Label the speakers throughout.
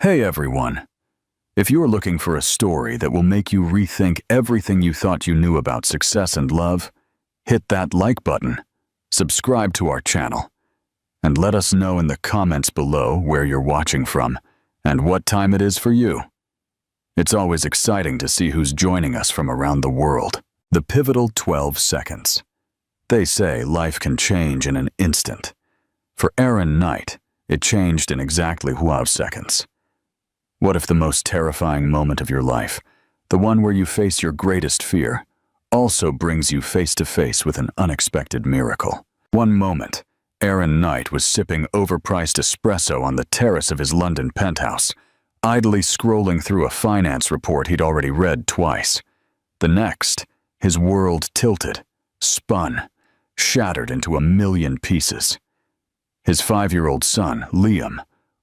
Speaker 1: Hey everyone! If you're looking for a story that will make you rethink everything you thought you knew about success and love, hit that like button, subscribe to our channel, and let us know in the comments below where you're watching from and what time it is for you. It's always exciting to see who's joining us from around the world. The pivotal 12 seconds. They say life can change in an instant. For Aaron Knight, it changed in exactly 12 seconds. What if the most terrifying moment of your life, the one where you face your greatest fear, also brings you face to face with an unexpected miracle? One moment, Aaron Knight was sipping overpriced espresso on the terrace of his London penthouse, idly scrolling through a finance report he'd already read twice. The next, his world tilted, spun, shattered into a million pieces. His 5-year-old son, Liam,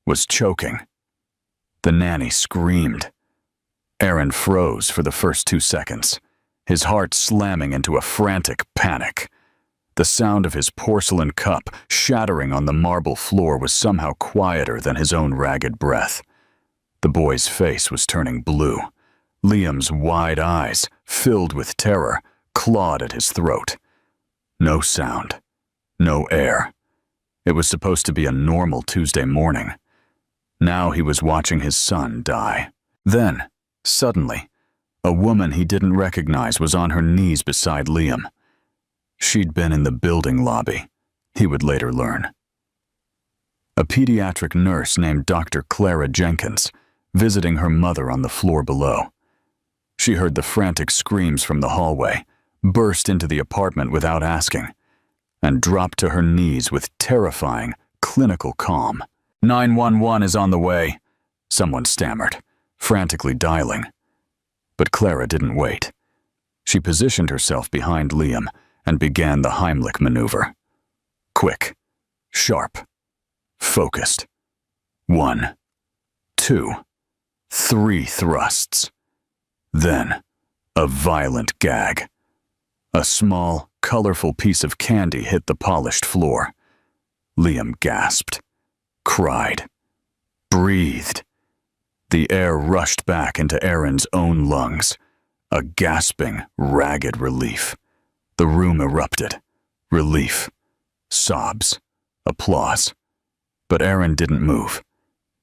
Speaker 1: was choking. The nanny screamed. Aaron froze for the first 2 seconds, his heart slamming into a frantic panic. The sound of his porcelain cup shattering on the marble floor was somehow quieter than his own ragged breath. The boy's face was turning blue. Liam's wide eyes, filled with terror, clawed at his throat. No sound. No air. It was supposed to be a normal Tuesday morning. Now he was watching his son die. Then, suddenly, a woman he didn't recognize was on her knees beside Liam. She'd been in the building lobby, he would later learn. A pediatric nurse named Dr. Clara Jenkins, visiting her mother on the floor below. She heard the frantic screams from the hallway, burst into the apartment without asking, and dropped to her knees with terrifying, clinical calm. 911 is on the way, someone stammered, frantically dialing. But Clara didn't wait. She positioned herself behind Liam and began the Heimlich maneuver. Quick, sharp, focused. 1, 2, 3 thrusts. Then, a violent gag. A small, colorful piece of candy hit the polished floor. Liam gasped, cried, breathed. The air rushed back into Aaron's own lungs, a gasping, ragged relief. The room erupted. Relief, sobs, applause. But Aaron didn't move.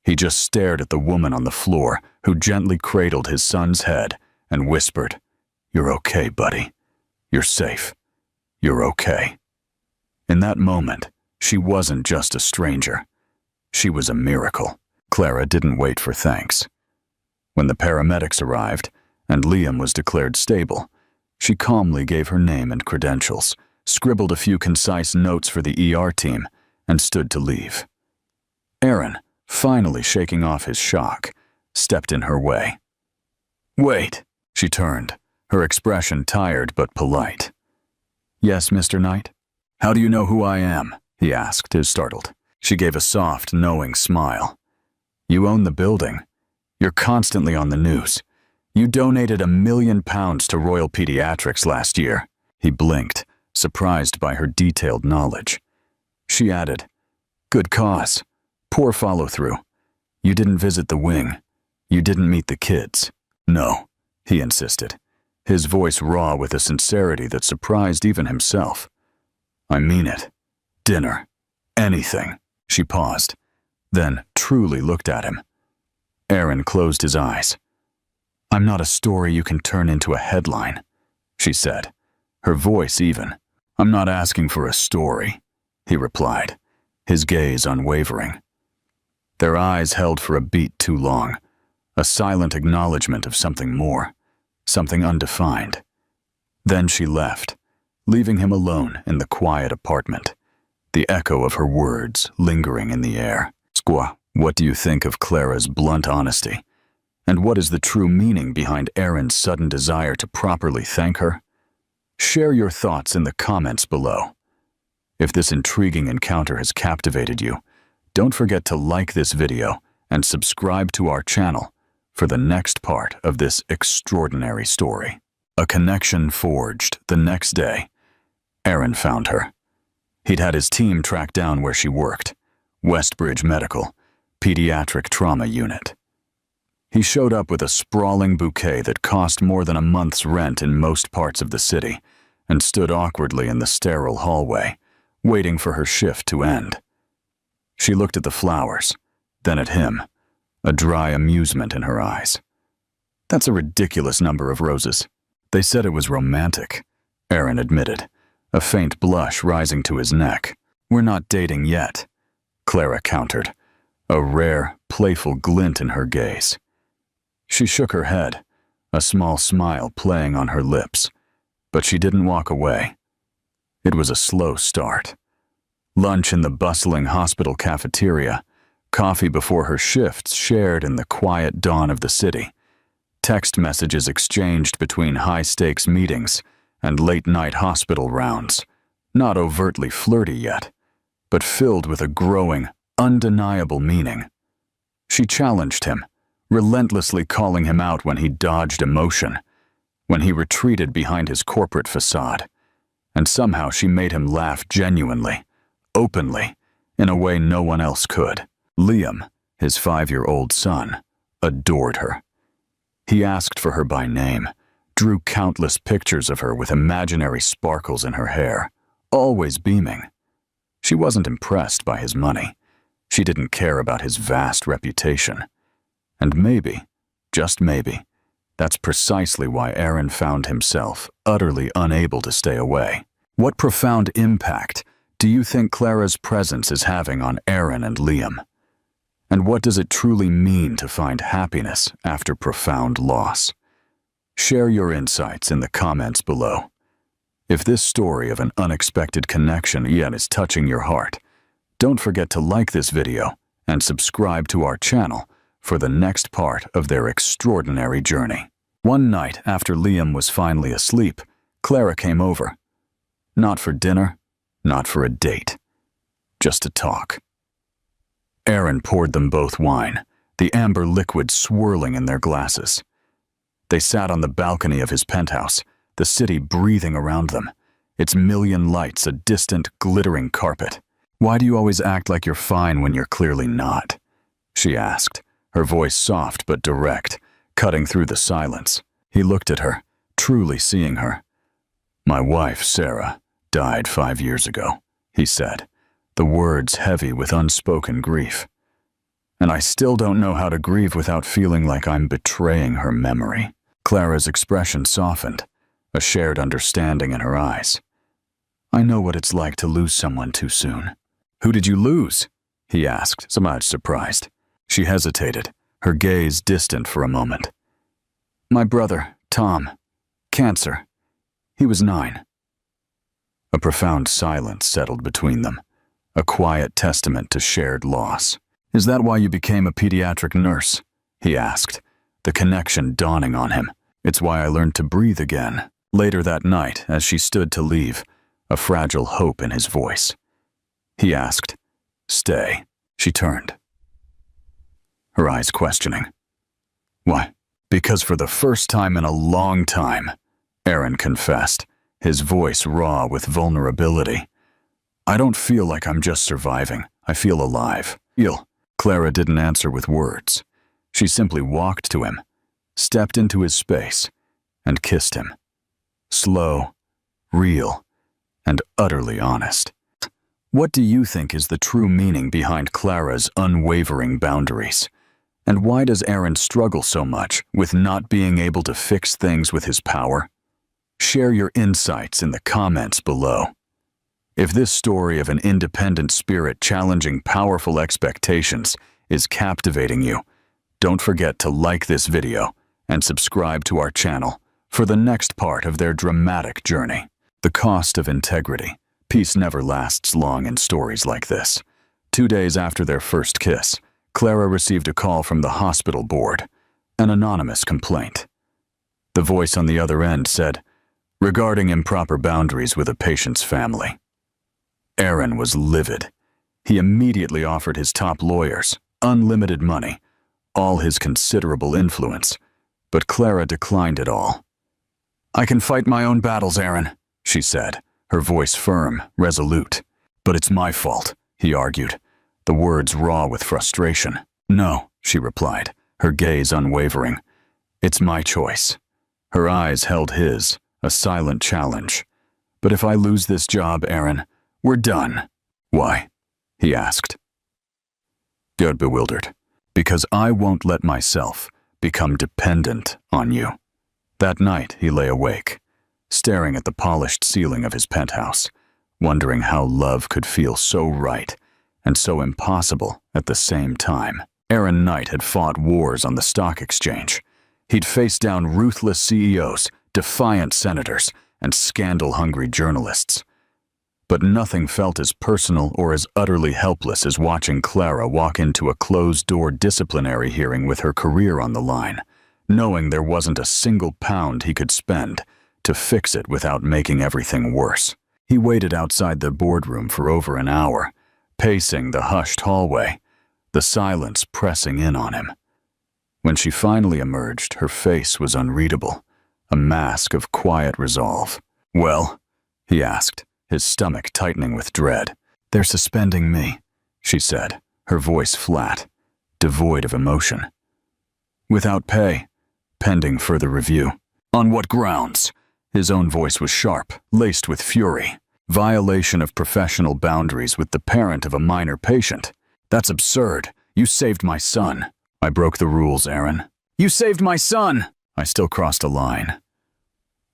Speaker 1: He just stared at the woman on the floor who gently cradled his son's head and whispered, "You're okay, buddy. You're safe. You're okay." In that moment, she wasn't just a stranger. She was a miracle. Clara didn't wait for thanks. When the paramedics arrived and Liam was declared stable, she calmly gave her name and credentials, scribbled a few concise notes for the ER team, and stood to leave. Aaron, finally shaking off his shock, stepped in her way. "Wait," she turned, her expression tired but polite. "Yes, Mr. Knight?" "How do you know who I am?" he asked, startled. She gave a soft, knowing smile. "You own the building. You're constantly on the news. You donated £1 million to Royal Pediatrics last year." He blinked, surprised by her detailed knowledge. She added, "Good cause. Poor follow-through. You didn't visit the wing. You didn't meet the kids." "No," he insisted, his voice raw with a sincerity that surprised even himself. "I mean it. Dinner. Anything." She paused, then truly looked at him. Aaron closed his eyes. "I'm not a story you can turn into a headline," she said, her voice even. "I'm not asking for a story," he replied, his gaze unwavering. Their eyes held for a beat too long, a silent acknowledgement of something more, something undefined. Then she left, leaving him alone in the quiet apartment, the echo of her words lingering in the air. "Squaw, what do you think of Clara's blunt honesty? And what is the true meaning behind Aaron's sudden desire to properly thank her? Share your thoughts in the comments below. If this intriguing encounter has captivated you, don't forget to like this video and subscribe to our channel for the next part of this extraordinary story. A connection forged the next day. Aaron found her. He'd had his team track down where she worked, Westbridge Medical, Pediatric Trauma Unit. He showed up with a sprawling bouquet that cost more than a month's rent in most parts of the city and stood awkwardly in the sterile hallway, waiting for her shift to end. She looked at the flowers, then at him, a dry amusement in her eyes. "That's a ridiculous number of roses." "They said it was romantic," Aaron admitted, a faint blush rising to his neck. "We're not dating yet," Clara countered, a rare, playful glint in her gaze. She shook her head, a small smile playing on her lips, but she didn't walk away. It was a slow start. Lunch in the bustling hospital cafeteria, coffee before her shifts shared in the quiet dawn of the city, text messages exchanged between high-stakes meetings and late-night hospital rounds, not overtly flirty yet, but filled with a growing, undeniable meaning. She challenged him, relentlessly calling him out when he dodged emotion, when he retreated behind his corporate facade, and somehow she made him laugh genuinely, openly, in a way no one else could. Liam, his 5-year-old son, adored her. He asked for her by name, drew countless pictures of her with imaginary sparkles in her hair, always beaming. She wasn't impressed by his money. She didn't care about his vast reputation. And maybe, just maybe, that's precisely why Aaron found himself utterly unable to stay away. What profound impact do you think Clara's presence is having on Aaron and Liam? And what does it truly mean to find happiness after profound loss? Share your insights in the comments below. If this story of an unexpected connection yet is touching your heart, don't forget to like this video and subscribe to our channel for the next part of their extraordinary journey. One night after Liam was finally asleep, Clara came over. Not for dinner, not for a date, just to talk. Aaron poured them both wine, the amber liquid swirling in their glasses. They sat on the balcony of his penthouse, the city breathing around them, its million lights a distant, glittering carpet. "Why do you always act like you're fine when you're clearly not?" she asked, her voice soft but direct, cutting through the silence. He looked at her, truly seeing her. "My wife, Sarah, died 5 years ago," he said, the words heavy with unspoken grief. "And I still don't know how to grieve without feeling like I'm betraying her memory." Clara's expression softened, a shared understanding in her eyes. "I know what it's like to lose someone too soon." "Who did you lose?" he asked, somewhat surprised. She hesitated, her gaze distant for a moment. "My brother, Tom. Cancer. He was 9. A profound silence settled between them, a quiet testament to shared loss. "Is that why you became a pediatric nurse?" he asked, the connection dawning on him. "It's why I learned to breathe again." Later that night, as she stood to leave, a fragile hope in his voice. He asked, "Stay." She turned, her eyes questioning. "Why?" "Because for the first time in a long time," Aaron confessed, his voice raw with vulnerability, "I don't feel like I'm just surviving. I feel alive." Clara didn't answer with words. She simply walked to him, stepped into his space, and kissed him. Slow, real, and utterly honest. What do you think is the true meaning behind Clara's unwavering boundaries? And why does Aaron struggle so much with not being able to fix things with his power? Share your insights in the comments below. If this story of an independent spirit challenging powerful expectations is captivating you, don't forget to like this video and subscribe to our channel for the next part of their dramatic journey. The cost of integrity. Peace never lasts long in stories like this. 2 days after their first kiss, Clara received a call from the hospital board, an anonymous complaint. The voice on the other end said, "Regarding improper boundaries with a patient's family." Aaron was livid. He immediately offered his top lawyers unlimited money, all his considerable influence, but Clara declined it all. "I can fight my own battles, Aaron," she said, her voice firm, resolute. "But it's my fault," he argued, the words raw with frustration. "No," she replied, her gaze unwavering. "It's my choice." Her eyes held his, a silent challenge. "But if I lose this job, Aaron, we're done." "Why?" he asked. Good, bewildered. "Because I won't let myself become dependent on you." That night he lay awake, staring at the polished ceiling of his penthouse, wondering how love could feel so right and so impossible at the same time. Aaron Knight had fought wars on the stock exchange. He'd faced down ruthless CEOs, defiant senators, and scandal-hungry journalists. But nothing felt as personal or as utterly helpless as watching Clara walk into a closed-door disciplinary hearing with her career on the line, knowing there wasn't a single pound he could spend to fix it without making everything worse. He waited outside the boardroom for over an hour, pacing the hushed hallway, the silence pressing in on him. When she finally emerged, her face was unreadable, a mask of quiet resolve. "Well?" he asked, his stomach tightening with dread. "They're suspending me," she said, her voice flat, devoid of emotion. "Without pay, pending further review." "On what grounds?" His own voice was sharp, laced with fury. "Violation of professional boundaries with the parent of a minor patient. That's absurd. You saved my son." "I broke the rules, Aaron." "You saved my son!" "I still crossed a line."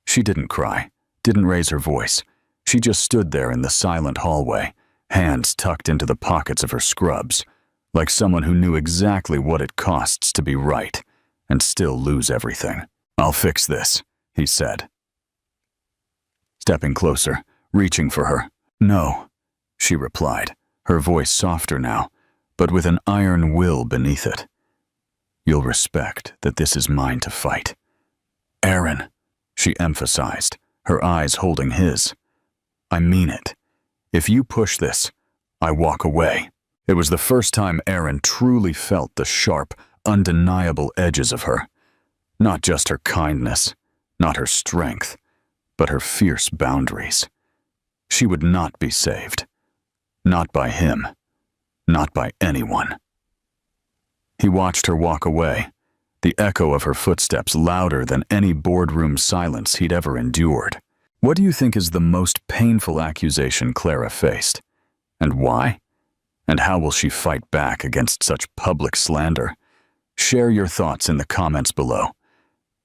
Speaker 1: She didn't cry, didn't raise her voice. She just stood there in the silent hallway, hands tucked into the pockets of her scrubs, like someone who knew exactly what it costs to be right and still lose everything. "I'll fix this," he said, stepping closer, reaching for her. "No," she replied, her voice softer now, but with an iron will beneath it. "You'll respect that this is mine to fight." "Aaron," she emphasized, her eyes holding his. "I mean it. If you push this, I walk away." It was the first time Aaron truly felt the sharp, undeniable edges of her. Not just her kindness, not her strength, but her fierce boundaries. She would not be saved. Not by him. Not by anyone. He watched her walk away, the echo of her footsteps louder than any boardroom silence he'd ever endured. What do you think is the most painful accusation Clara faced? And why? And how will she fight back against such public slander? Share your thoughts in the comments below.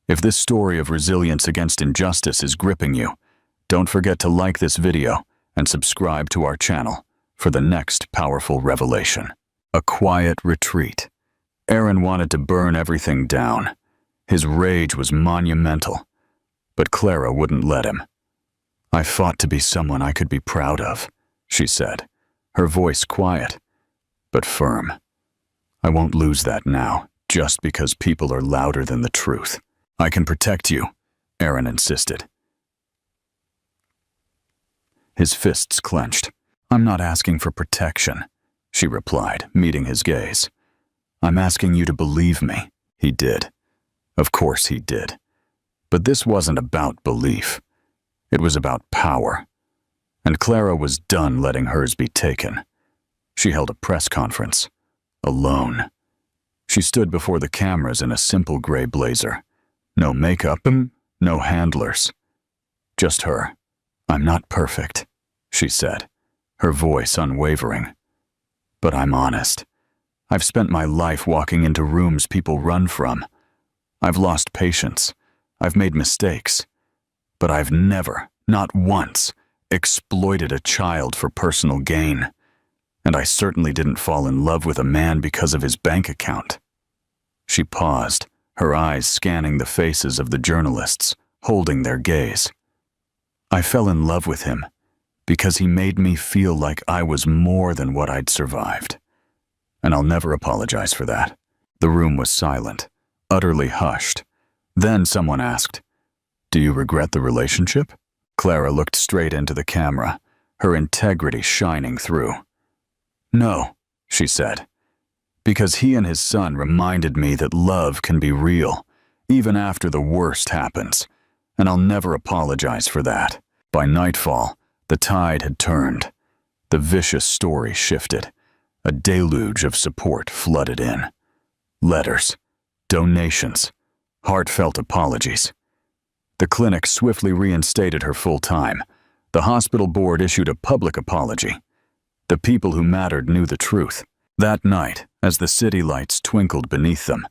Speaker 1: If this story of resilience against injustice is gripping you, don't forget to like this video and subscribe to our channel for the next powerful revelation. A quiet retreat. Aaron wanted to burn everything down. His rage was monumental, but Clara wouldn't let him. "I fought to be someone I could be proud of," she said, her voice quiet, but firm. "I won't lose that now, just because people are louder than the truth." "I can protect you," Aaron insisted. His fists clenched. "I'm not asking for protection," she replied, meeting his gaze. "I'm asking you to believe me." He did. Of course he did. But this wasn't about belief. It was about power. And Clara was done letting hers be taken. She held a press conference. Alone. She stood before the cameras in a simple gray blazer. No makeup, no handlers. Just her. "I'm not perfect," she said, her voice unwavering. "But I'm honest. I've spent my life walking into rooms people run from. I've lost patience. I've made mistakes. But I've never, not once, exploited a child for personal gain. And I certainly didn't fall in love with a man because of his bank account." She paused, her eyes scanning the faces of the journalists, holding their gaze. "I fell in love with him because he made me feel like I was more than what I'd survived. And I'll never apologize for that." The room was silent, utterly hushed. Then someone asked, "Do you regret the relationship?" Clara looked straight into the camera, her integrity shining through. "No," she said, "because he and his son reminded me that love can be real, even after the worst happens, and I'll never apologize for that." By nightfall, the tide had turned. The vicious story shifted. A deluge of support flooded in. Letters, donations, heartfelt apologies. The clinic swiftly reinstated her full-time. The hospital board issued a public apology. The people who mattered knew the truth. That night, as the city lights twinkled beneath them,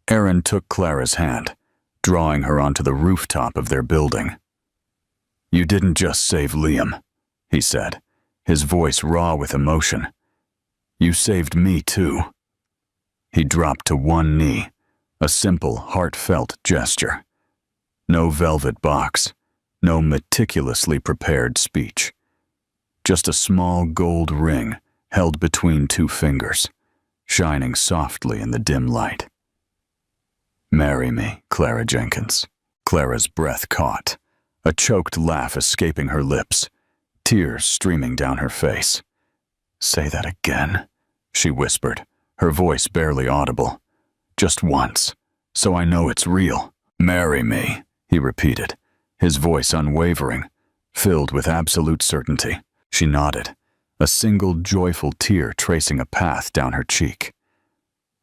Speaker 1: Aaron took Clara's hand, drawing her onto the rooftop of their building. "You didn't just save Liam," he said, his voice raw with emotion. "You saved me too." He dropped to one knee, a simple, heartfelt gesture. No velvet box, no meticulously prepared speech. Just a small gold ring held between two fingers, shining softly in the dim light. "Marry me, Clara Jenkins." Clara's breath caught, a choked laugh escaping her lips, tears streaming down her face. "Say that again," she whispered, her voice barely audible. "Just once, so I know it's real." "Marry me," he repeated, his voice unwavering, filled with absolute certainty. She nodded, a single joyful tear tracing a path down her cheek.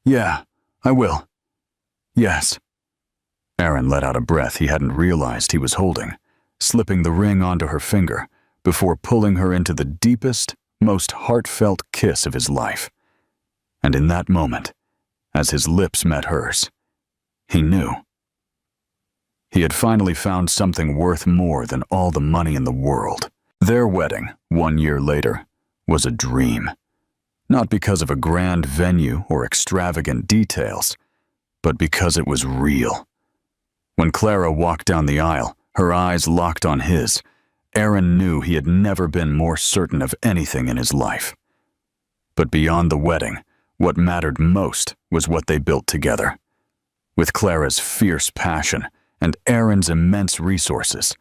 Speaker 1: "Yeah, I will. Yes." Aaron let out a breath he hadn't realized he was holding, slipping the ring onto her finger before pulling her into the deepest, most heartfelt kiss of his life. And in that moment, as his lips met hers, he knew. He had finally found something worth more than all the money in the world. Their wedding, 1 year later, was a dream. Not because of a grand venue or extravagant details, but because it was real. When Clara walked down the aisle, her eyes locked on his, Aaron knew he had never been more certain of anything in his life. But beyond the wedding, what mattered most was what they built together. With Clara's fierce passion and Aaron's immense resources,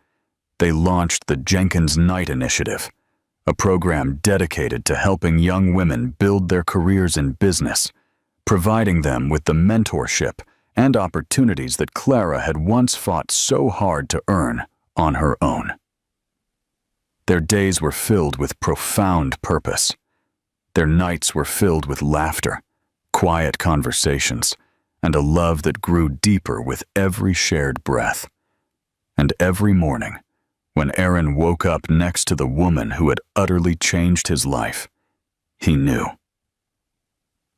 Speaker 1: they launched the Jenkins Knight Initiative, a program dedicated to helping young women build their careers in business, providing them with the mentorship and opportunities that Clara had once fought so hard to earn on her own. Their days were filled with profound purpose. Their nights were filled with laughter, quiet conversations, and a love that grew deeper with every shared breath. And every morning, when Aaron woke up next to the woman who had utterly changed his life, he knew.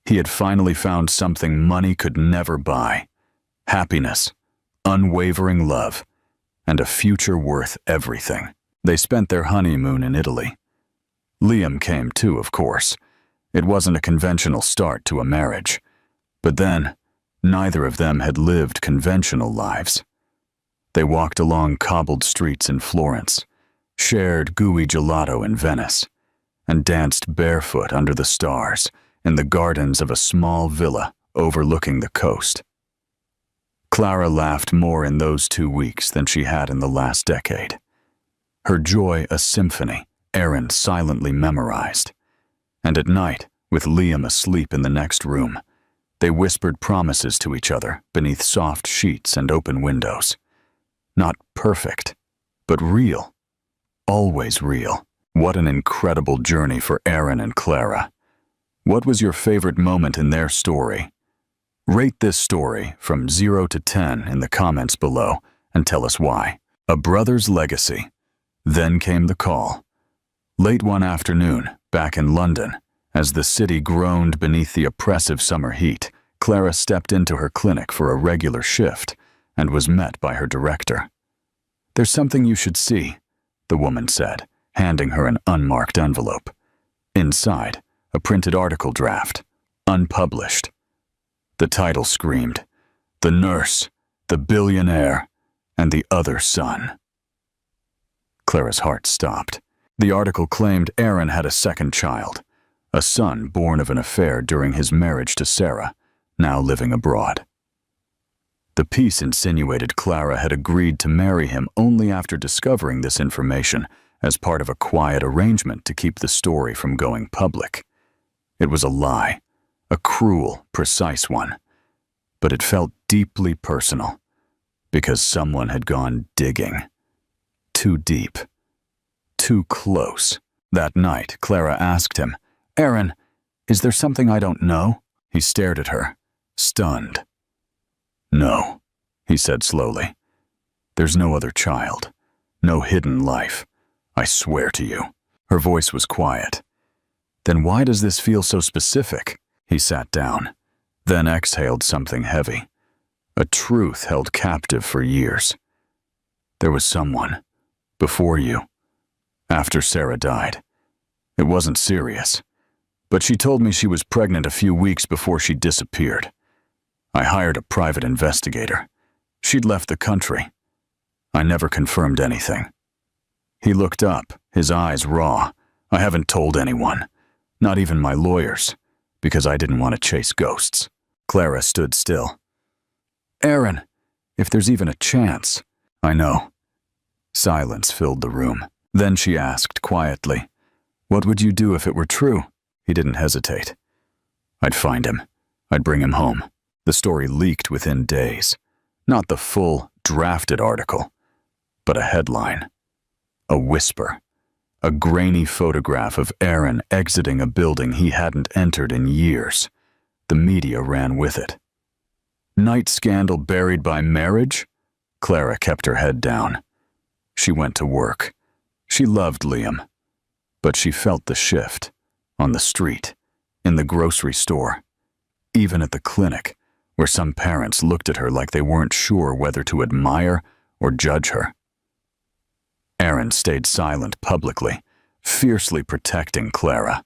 Speaker 1: He had finally found something money could never buy: happiness, unwavering love, and a future worth everything. They spent their honeymoon in Italy. Liam came too, of course. It wasn't a conventional start to a marriage. But then, neither of them had lived conventional lives. They walked along cobbled streets in Florence, shared gooey gelato in Venice, and danced barefoot under the stars in the gardens of a small villa overlooking the coast. Clara laughed more in those 2 weeks than she had in the last decade. Her joy a symphony Aaron silently memorized. And at night, with Liam asleep in the next room, they whispered promises to each other beneath soft sheets and open windows. Not perfect, but real. Always real. What an incredible journey for Aaron and Clara. What was your favorite moment in their story? Rate this story from 0 to 10 in the comments below and tell us why. A brother's legacy. Then came the call. Late one afternoon, back in London, as the city groaned beneath the oppressive summer heat, Clara stepped into her clinic for a regular shift and was met by her director. "There's something you should see," the woman said, handing her an unmarked envelope. Inside, a printed article draft, unpublished. The title screamed, "The Nurse, the Billionaire, and the Other Son." Clara's heart stopped. The article claimed Aaron had a second child, a son born of an affair during his marriage to Sarah, now living abroad. The piece insinuated Clara had agreed to marry him only after discovering this information as part of a quiet arrangement to keep the story from going public. It was a lie, a cruel, precise one, but it felt deeply personal, because someone had gone digging. Too deep. Too close. That night, Clara asked him, "Aaron, is there something I don't know?" He stared at her, stunned. No, he said slowly. There's no other child. No hidden life. I swear to you. Her voice was quiet. Then why does this feel so specific? He sat down, then exhaled something heavy. A truth held captive for years. There was someone. Before you. After Sarah died. It wasn't serious. But she told me she was pregnant a few weeks before she disappeared. I hired a private investigator. She'd left the country. I never confirmed anything. He looked up, his eyes raw. I haven't told anyone. Not even my lawyers. Because I didn't want to chase ghosts. Clara stood still. Aaron, if there's even a chance. I know. Silence filled the room. Then she asked quietly, what would you do if it were true? He didn't hesitate. I'd find him. I'd bring him home. The story leaked within days. Not the full, drafted article, but a headline. A whisper. A grainy photograph of Aaron exiting a building he hadn't entered in years. The media ran with it. Night scandal buried by marriage? Clara kept her head down. She went to work. She loved Liam. But she felt the shift. On the street. In the grocery store. Even at the clinic, where some parents looked at her like they weren't sure whether to admire or judge her. Aaron stayed silent publicly, fiercely protecting Clara.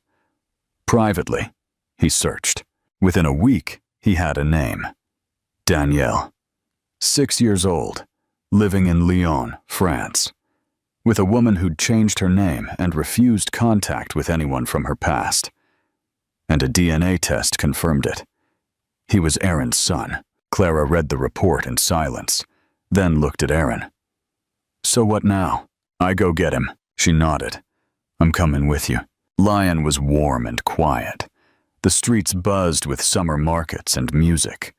Speaker 1: Privately, he searched. Within a week, he had a name. Danielle. 6 years old, living in Lyon, France. With a woman who'd changed her name and refused contact with anyone from her past. And a DNA test confirmed it. He was Aaron's son. Clara read the report in silence, then looked at Aaron. So what now? I go get him. She nodded. I'm coming with you. Lyon was warm and quiet. The streets buzzed with summer markets and music.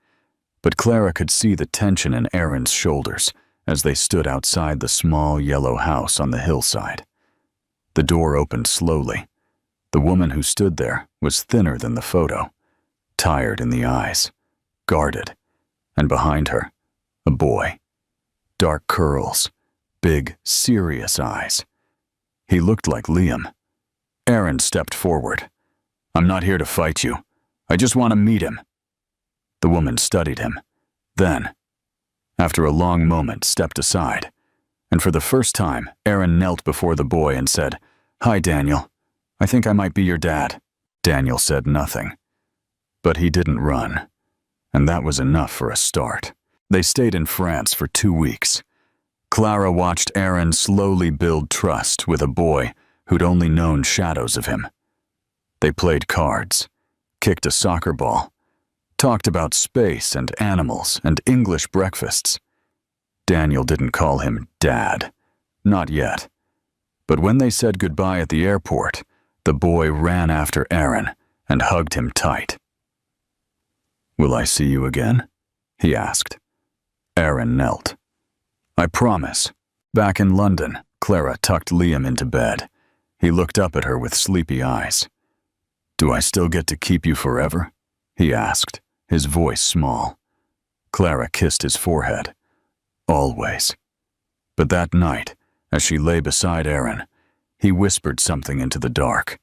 Speaker 1: But Clara could see the tension in Aaron's shoulders as they stood outside the small yellow house on the hillside. The door opened slowly. The woman who stood there was thinner than the photo, tired in the eyes, guarded, and behind her, a boy. Dark curls, big, serious eyes. He looked like Liam. Aaron stepped forward. I'm not here to fight you. I just want to meet him. The woman studied him. Then, after a long moment, stepped aside. And for the first time, Aaron knelt before the boy and said, Hi, Daniel. I think I might be your dad. Daniel said nothing. But he didn't run. And that was enough for a start. They stayed in France for 2 weeks. Clara watched Aaron slowly build trust with a boy who'd only known shadows of him. They played cards, kicked a soccer ball, talked about space and animals and English breakfasts. Daniel didn't call him Dad. Not yet. But when they said goodbye at the airport, the boy ran after Aaron and hugged him tight. Will I see you again? He asked. Aaron knelt. I promise. Back in London, Clara tucked Liam into bed. He looked up at her with sleepy eyes. Do I still get to keep you forever? He asked, his voice small. Clara kissed his forehead. Always. But that night, as she lay beside Aaron, he whispered something into the dark.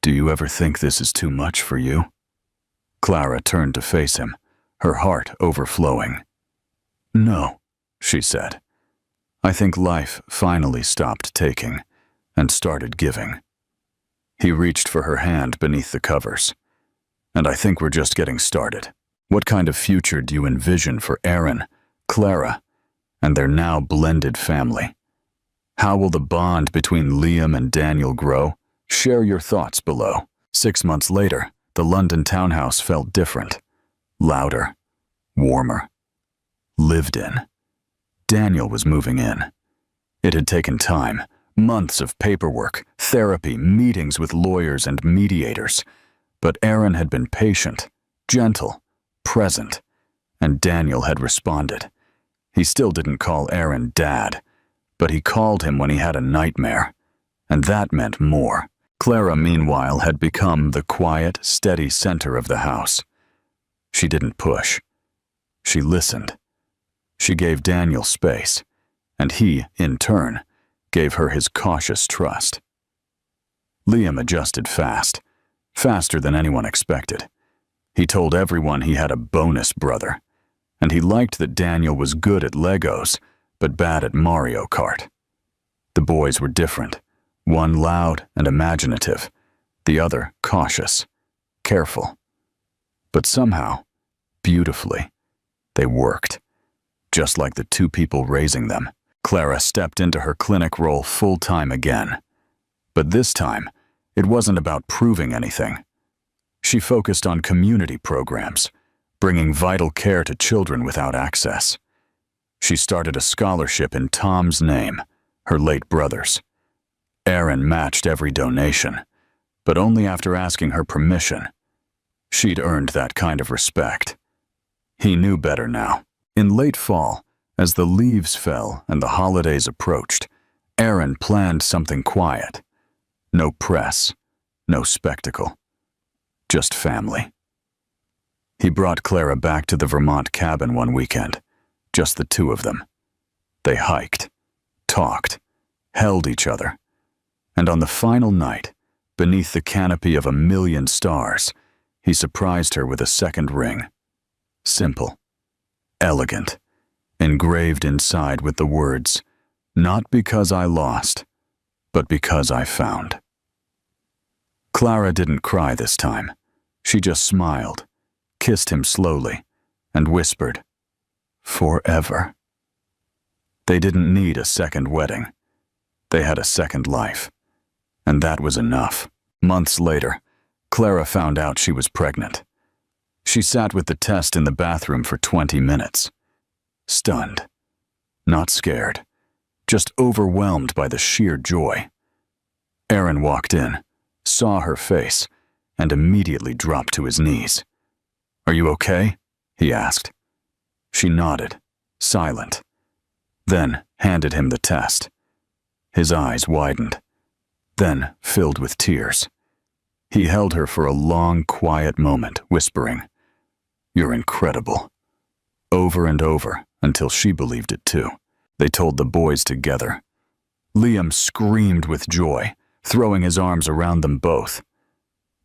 Speaker 1: Do you ever think this is too much for you? Clara turned to face him, her heart overflowing. No, she said. I think life finally stopped taking and started giving. He reached for her hand beneath the covers. And I think we're just getting started. What kind of future do you envision for Aaron, Clara, and their now blended family? How will the bond between Liam and Daniel grow? Share your thoughts below. 6 months later, the London townhouse felt different. Louder, warmer, lived in. Daniel was moving in. It had taken time, months of paperwork, therapy, meetings with lawyers and mediators. But Aaron had been patient, gentle, present, and Daniel had responded. He still didn't call Aaron Dad, but he called him when he had a nightmare, and that meant more. Clara, meanwhile, had become the quiet, steady center of the house. She didn't push. She listened. She gave Daniel space, and he, in turn, gave her his cautious trust. Liam adjusted fast, faster than anyone expected. He told everyone he had a bonus brother, and he liked that Daniel was good at Legos, but bad at Mario Kart. The boys were different, one loud and imaginative, the other cautious, careful. But somehow, beautifully, they worked, just like the two people raising them. Clara stepped into her clinic role full-time again. But this time, it wasn't about proving anything. She focused on community programs, bringing vital care to children without access. She started a scholarship in Tom's name, her late brother's. Aaron matched every donation, but only after asking her permission. She'd earned that kind of respect. He knew better now. In late fall, as the leaves fell and the holidays approached, Aaron planned something quiet. No press, no spectacle, just family. He brought Clara back to the Vermont cabin one weekend, just the two of them. They hiked, talked, held each other, and on the final night, beneath the canopy of 1,000,000 stars, he surprised her with a second ring. Simple, elegant, engraved inside with the words, "Not because I lost, but because I found." Clara didn't cry this time. She just smiled, kissed him slowly, and whispered, "Forever." They didn't need a second wedding. They had a second life, and that was enough. Months later, Clara found out she was pregnant. She sat with the test in the bathroom for 20 minutes. Stunned. Not scared. Just overwhelmed by the sheer joy. Aaron walked in, saw her face, and immediately dropped to his knees. "Are you okay?" he asked. She nodded, silent, then handed him the test. His eyes widened, then filled with tears. He held her for a long, quiet moment, whispering, "You're incredible," over and over until she believed it too. They told the boys together. Liam screamed with joy, throwing his arms around them both.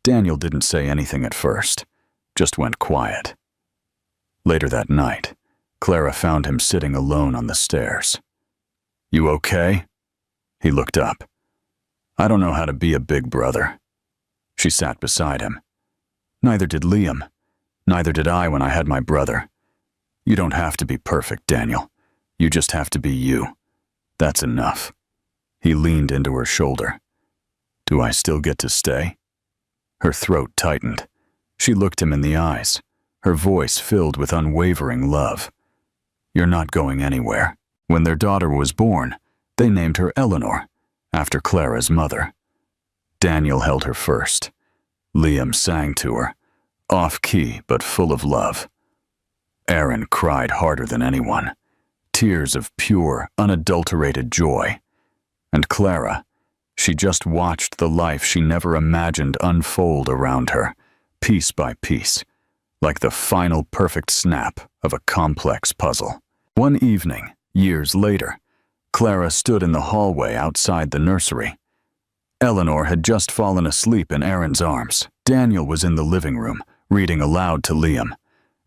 Speaker 1: Daniel didn't say anything at first, just went quiet. Later that night, Clara found him sitting alone on the stairs. "You okay?" He looked up. "I don't know how to be a big brother." She sat beside him. "Neither did Liam. Neither did I when I had my brother. You don't have to be perfect, Daniel. You just have to be you. That's enough." He leaned into her shoulder. "Do I still get to stay?" Her throat tightened. She looked him in the eyes, her voice filled with unwavering love. "You're not going anywhere." When their daughter was born, they named her Eleanor, after Clara's mother. Daniel held her first. Liam sang to her, off-key but full of love. Aaron cried harder than anyone, tears of pure, unadulterated joy. And Clara, she just watched the life she never imagined unfold around her, piece by piece, like the final perfect snap of a complex puzzle. One evening, years later, Clara stood in the hallway outside the nursery. Eleanor had just fallen asleep in Aaron's arms. Daniel was in the living room, reading aloud to Liam,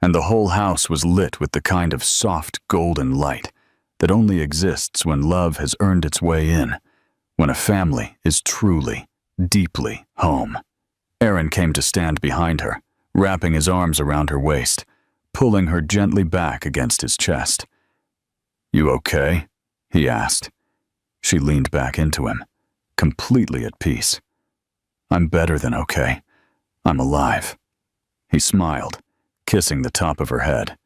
Speaker 1: and the whole house was lit with the kind of soft golden light that only exists when love has earned its way in, when a family is truly, deeply home. Aaron came to stand behind her, wrapping his arms around her waist, pulling her gently back against his chest. "You okay?" he asked. She leaned back into him, completely at peace. "I'm better than okay. I'm alive." He smiled, kissing the top of her head.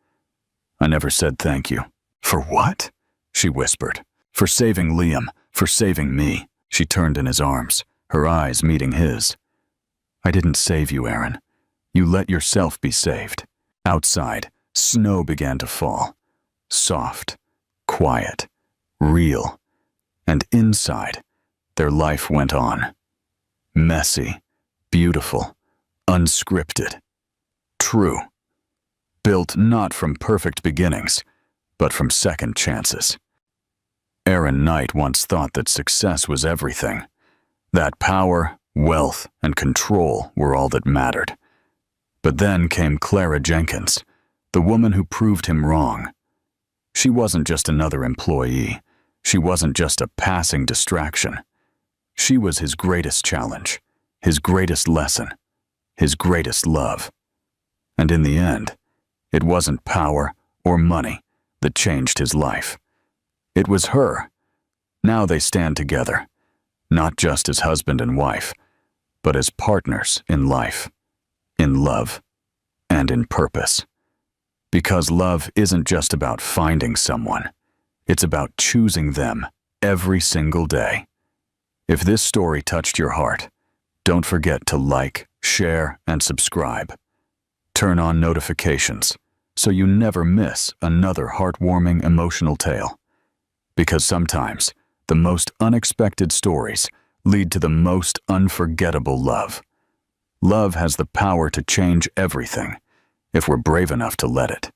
Speaker 1: "I never said thank you." "For what?" she whispered. "For saving Liam, for saving me." She turned in his arms, her eyes meeting his. "I didn't save you, Aaron. You let yourself be saved." Outside, snow began to fall. Soft, quiet, real. And inside, their life went on. Messy, beautiful, unscripted, true. built not from perfect beginnings, but from second chances. Aaron Knight once thought that success was everything, that power, wealth, and control were all that mattered. But then came Clara Jenkins, the woman who proved him wrong. She wasn't just another employee. She wasn't just a passing distraction. She was his greatest challenge, his greatest lesson, his greatest love. And in the end, it wasn't power or money that changed his life. It was her. Now they stand together, not just as husband and wife, but as partners in life, in love, and in purpose. Because love isn't just about finding someone, it's about choosing them every single day. If this story touched your heart, don't forget to like, share, and subscribe. Turn on notifications so you never miss another heartwarming emotional tale. Because sometimes the most unexpected stories lead to the most unforgettable love. Love has the power to change everything if we're brave enough to let it.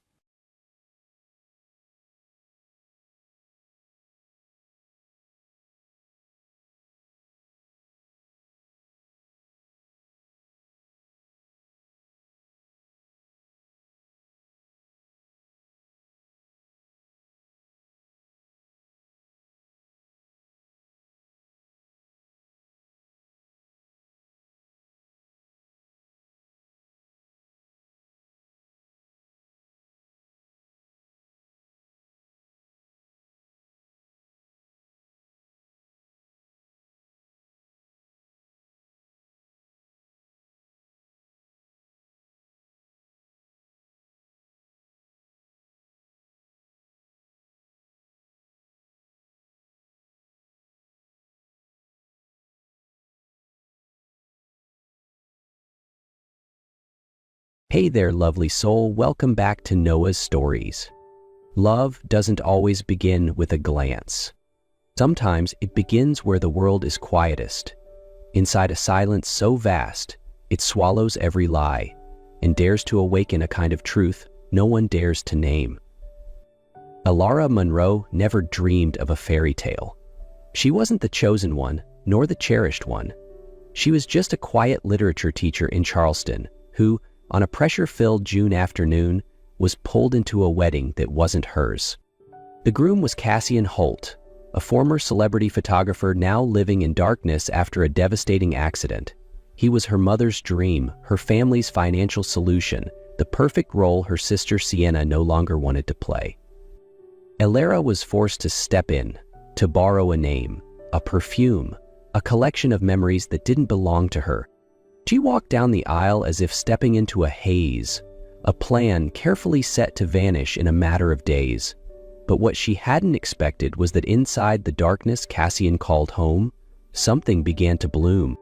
Speaker 2: Hey there, lovely soul. Welcome back to Noah's Stories. Love doesn't always begin with a glance. Sometimes it begins where the world is quietest, inside a silence so vast it swallows every lie and dares to awaken a kind of truth no one dares to name. Ilara Monroe never dreamed of a fairy tale. She wasn't the chosen one, nor the cherished one. She was just a quiet literature teacher in Charleston who, on a pressure-filled June afternoon, was pulled into a wedding that wasn't hers. The groom was Cassian Holt, a former celebrity photographer now living in darkness after a devastating accident. He was her mother's dream, her family's financial solution, the perfect role her sister Sienna no longer wanted to play. Ilara was forced to step in, to borrow a name, a perfume, a collection of memories that didn't belong to her. She walked down the aisle as if stepping into a haze, a plan carefully set to vanish in a matter of days. But what she hadn't expected was that inside the darkness Cassian called home, something began to bloom.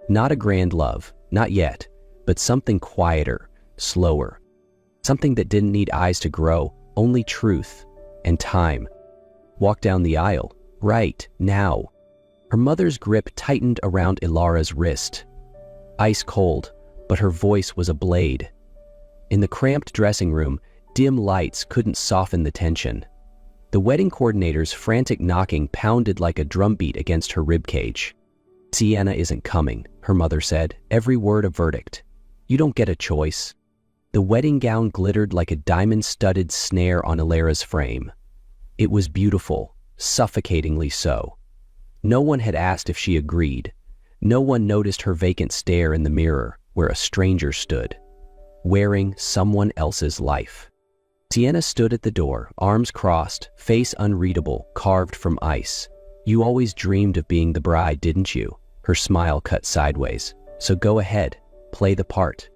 Speaker 2: Not a grand love, not yet, but something quieter, slower. Something that didn't need eyes to grow, only truth and time. Walk down the aisle, right now. Her mother's grip tightened around Ilara's wrist. Ice cold, but her voice was a blade. In the cramped dressing room, dim lights couldn't soften the tension. The wedding coordinator's frantic knocking pounded like a drumbeat against her ribcage. "Sienna isn't coming," her mother said, every word a verdict. "You don't get a choice." The wedding gown glittered like a diamond-studded snare on Ilara's frame. It was beautiful, suffocatingly so. No one had asked if she agreed. No one noticed her vacant stare in the mirror where a stranger stood, wearing someone else's life. Sienna stood at the door, arms crossed, face unreadable, carved from ice. "You always dreamed of being the bride, didn't you?" Her smile cut sideways. "So go ahead, play the part."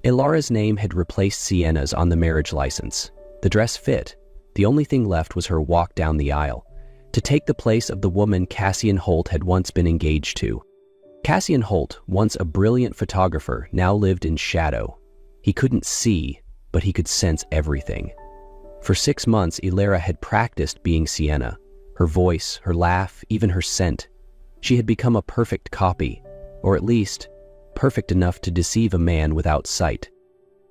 Speaker 2: Ilara's name had replaced Sienna's on the marriage license. The dress fit. The only thing left was her walk down the aisle, to take the place of the woman Cassian Holt had once been engaged to. Cassian Holt, once a brilliant photographer, now lived in shadow. He couldn't see, but he could sense everything. For 6 months, Ilara had practiced being Sienna. Her voice, her laugh, even her scent. She had become a perfect copy, or at least, perfect enough to deceive a man without sight.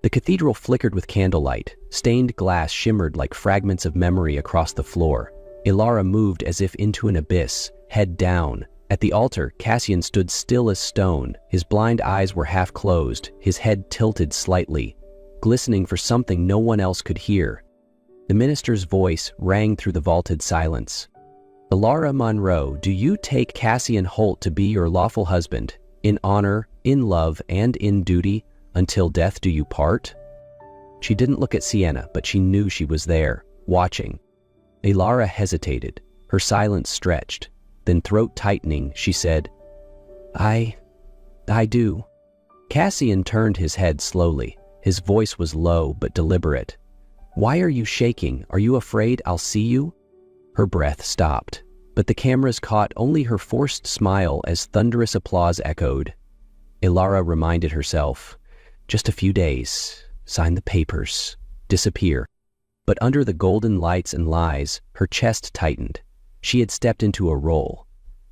Speaker 2: The cathedral flickered with candlelight. Stained glass shimmered like fragments of memory across the floor. Ilara moved as if into an abyss, head down. At the altar, Cassian stood still as stone. His blind eyes were half closed, his head tilted slightly, glistening for something no one else could hear. The minister's voice rang through the vaulted silence. "Ilara Monroe, do you take Cassian Holt to be your lawful husband, in honor, in love, and in duty, until death do you part?" She didn't look at Sienna, but she knew she was there, watching. Ilara hesitated, her silence stretched. Then, throat tightening, she said, I do." Cassian turned his head slowly. His voice was low but deliberate. "Why are you shaking? Are you afraid I'll see you?" Her breath stopped, but the cameras caught only her forced smile as thunderous applause echoed. Ilara reminded herself, "Just a few days, sign the papers, disappear." But under the golden lights and lies, her chest tightened. She had stepped into a role,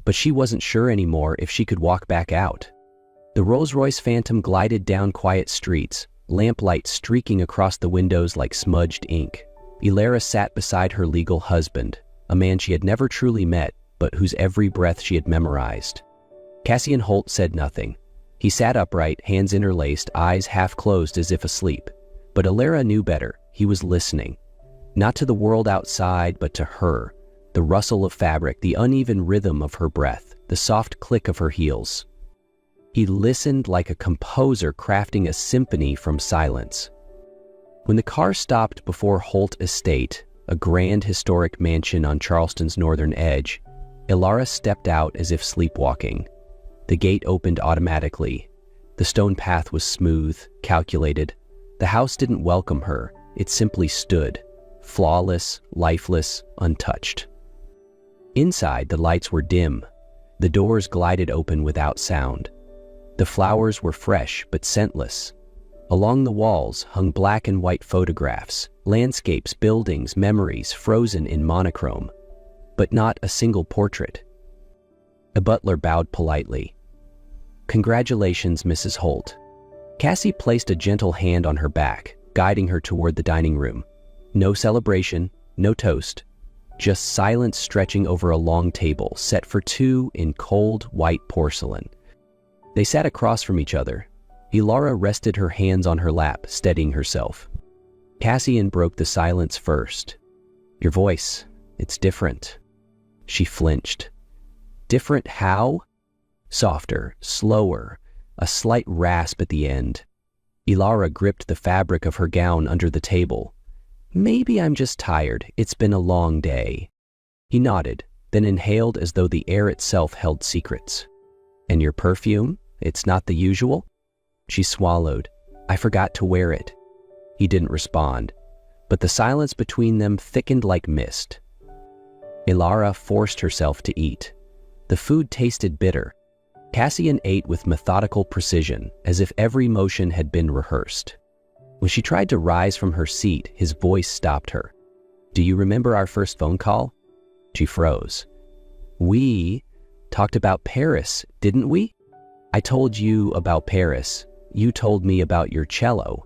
Speaker 2: but she wasn't sure anymore if she could walk back out. The Rolls-Royce Phantom glided down quiet streets, lamplight streaking across the windows like smudged ink. Ilara sat beside her legal husband, a man she had never truly met, but whose every breath she had memorized. Cassian Holt said nothing. He sat upright, hands interlaced, eyes half closed as if asleep. But Ilara knew better. He was listening. Not to the world outside, but to her. The rustle of fabric, the uneven rhythm of her breath, the soft click of her heels. He listened like a composer crafting a symphony from silence. When the car stopped before Holt Estate, a grand historic mansion on Charleston's northern edge, Ilara stepped out as if sleepwalking. The gate opened automatically. The stone path was smooth, calculated. The house didn't welcome her. It simply stood, flawless, lifeless, untouched. Inside, the lights were dim. The doors glided open without sound. The flowers were fresh but scentless. Along the walls hung black and white photographs, landscapes, buildings, memories frozen in monochrome. But not a single portrait. A butler bowed politely. "Congratulations, Mrs. Holt." Cassie placed a gentle hand on her back, guiding her toward the dining room. No celebration, no toast. Just silence stretching over a long table, set for two in cold, white porcelain. They sat across from each other. Ilara rested her hands on her lap, steadying herself. Cassian broke the silence first. "Your voice, it's different." She flinched. "Different how?" Softer, slower, a slight rasp at the end. Ilara gripped the fabric of her gown under the table. "Maybe I'm just tired. It's been a long day." He nodded, then inhaled as though the air itself held secrets. "And your perfume? It's not the usual?" She swallowed. "I forgot to wear it." He didn't respond, but the silence between them thickened like mist. Ilara forced herself to eat. The food tasted bitter. Cassian ate with methodical precision, as if every motion had been rehearsed. When she tried to rise from her seat, his voice stopped her. "Do you remember our first phone call?" She froze. "We talked about Paris, didn't we?" "I told you about Paris. You told me about your cello."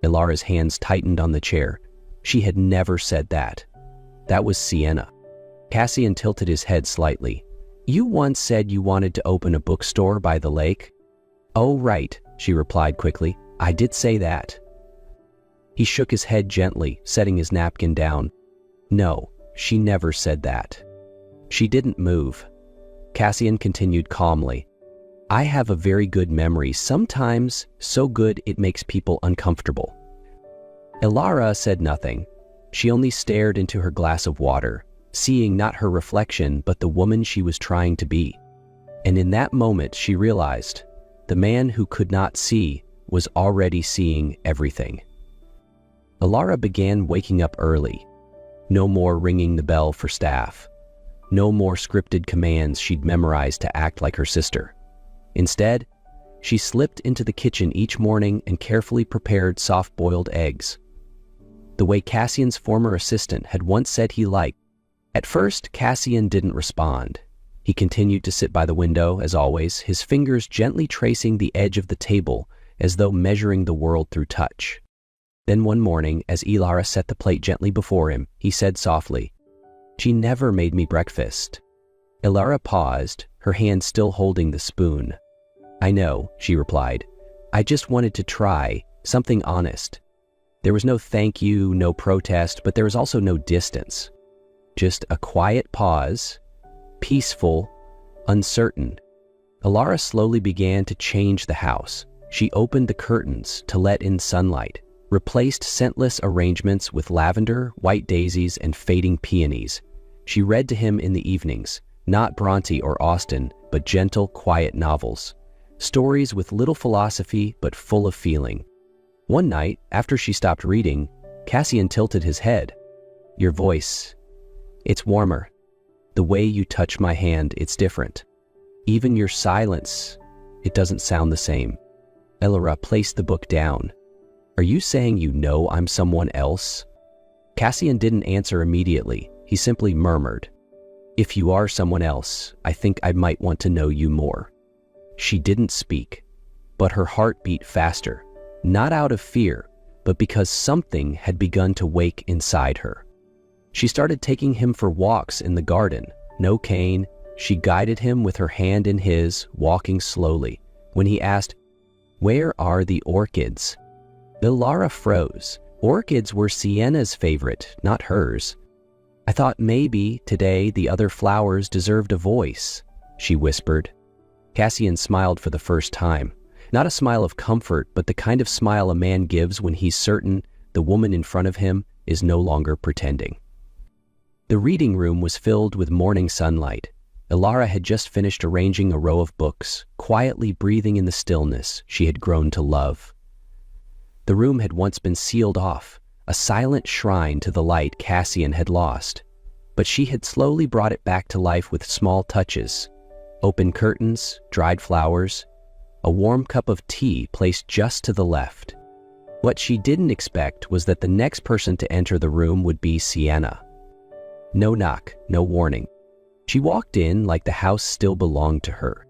Speaker 2: Ilara's hands tightened on the chair. She had never said that. That was Sienna. Cassian tilted his head slightly. "You once said you wanted to open a bookstore by the lake." "Oh, right," she replied quickly. "I did say that." He shook his head gently, setting his napkin down. "No, she never said that." She didn't move. Cassian continued calmly. "I have a very good memory, sometimes so good it makes people uncomfortable." Ilara said nothing. She only stared into her glass of water, seeing not her reflection but the woman she was trying to be. And in that moment she realized the man who could not see was already seeing everything. Ilara began waking up early. No more ringing the bell for staff. No more scripted commands she'd memorized to act like her sister. Instead, she slipped into the kitchen each morning and carefully prepared soft-boiled eggs. The way Cassian's former assistant had once said he liked. At first, Cassian didn't respond. He continued to sit by the window, as always, his fingers gently tracing the edge of the table as though measuring the world through touch. Then one morning, as Ilara set the plate gently before him, he said softly, "She never made me breakfast." Ilara paused, her hand still holding the spoon. "I know," she replied. "I just wanted to try something honest." There was no thank you, no protest, but there was also no distance. Just a quiet pause, peaceful, uncertain. Ilara slowly began to change the house. She opened the curtains to let in sunlight, replaced scentless arrangements with lavender, white daisies, and fading peonies. She read to him in the evenings, not Bronte or Austen, but gentle, quiet novels. Stories with little philosophy, but full of feeling. One night, after she stopped reading, Cassian tilted his head. "Your voice, it's warmer. The way you touch my hand, it's different. Even your silence, it doesn't sound the same." Ilara placed the book down. "Are you saying you know I'm someone else?" Cassian didn't answer immediately. He simply murmured, "If you are someone else, I think I might want to know you more." She didn't speak, but her heart beat faster, not out of fear, but because something had begun to wake inside her. She started taking him for walks in the garden. No cane, she guided him with her hand in his, walking slowly. When he asked, "Where are the orchids?" Ilara froze. Orchids were Sienna's favorite, not hers. "I thought maybe today the other flowers deserved a voice," she whispered. Cassian smiled for the first time. Not a smile of comfort, but the kind of smile a man gives when he's certain the woman in front of him is no longer pretending. The reading room was filled with morning sunlight. Ilara had just finished arranging a row of books, quietly breathing in the stillness she had grown to love. The room had once been sealed off, a silent shrine to the light Cassian had lost, but she had slowly brought it back to life with small touches. Open curtains, dried flowers, a warm cup of tea placed just to the left. What she didn't expect was that the next person to enter the room would be Sienna. No knock, no warning. She walked in like the house still belonged to her.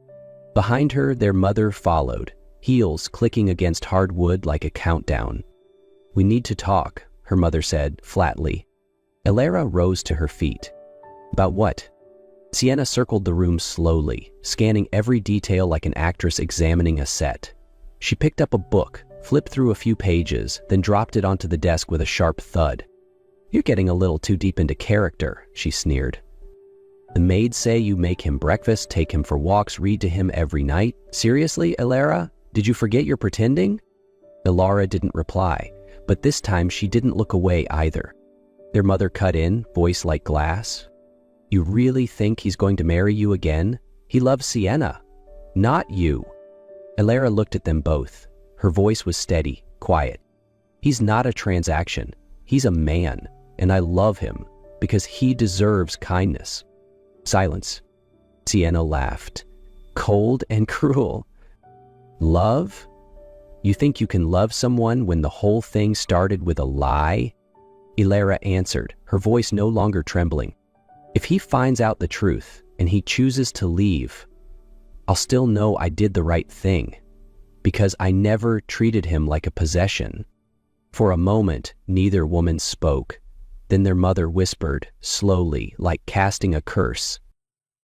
Speaker 2: Behind her, their mother followed, heels clicking against hard wood like a countdown. "We need to talk," her mother said, flatly. Ilara rose to her feet. "About what?" Sienna circled the room slowly, scanning every detail like an actress examining a set. She picked up a book, flipped through a few pages, then dropped it onto the desk with a sharp thud. "You're getting a little too deep into character," she sneered. "The maids say you make him breakfast, take him for walks, read to him every night. Seriously, Ilara? Did you forget you're pretending?" Ilara didn't reply, but this time she didn't look away either. Their mother cut in, voice like glass. "You really think he's going to marry you again? He loves Sienna, not you." Ilara looked at them both. Her voice was steady, quiet. "He's not a transaction. He's a man, and I love him because he deserves kindness." Silence. Sienna laughed. "Cold and cruel. Love? You think you can love someone when the whole thing started with a lie?" Ilara answered, her voice no longer trembling. "If he finds out the truth and he chooses to leave, I'll still know I did the right thing, because I never treated him like a possession." For a moment, neither woman spoke. Then their mother whispered, slowly, like casting a curse,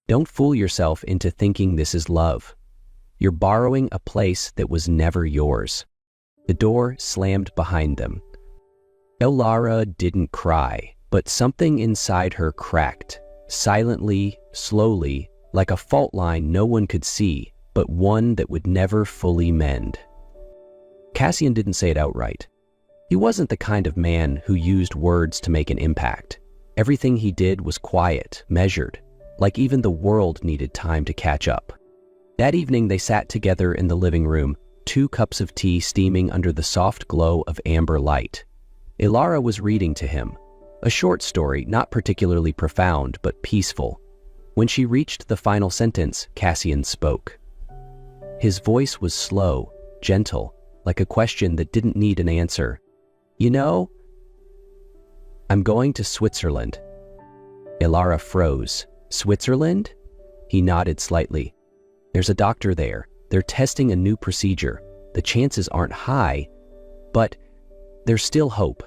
Speaker 2: "Don't fool yourself into thinking this is love. You're borrowing a place that was never yours." The door slammed behind them. Ilara didn't cry, but something inside her cracked, silently, slowly, like a fault line no one could see, but one that would never fully mend. Cassian didn't say it outright. He wasn't the kind of man who used words to make an impact. Everything he did was quiet, measured, like even the world needed time to catch up. That evening they sat together in the living room, 2 cups of tea steaming under the soft glow of amber light. Ilara was reading to him, a short story, not particularly profound, but peaceful. When she reached the final sentence, Cassian spoke. His voice was slow, gentle, like a question that didn't need an answer. "You know, I'm going to Switzerland." Ilara froze. "Switzerland?" He nodded slightly. "There's a doctor there. They're testing a new procedure. The chances aren't high, but there's still hope.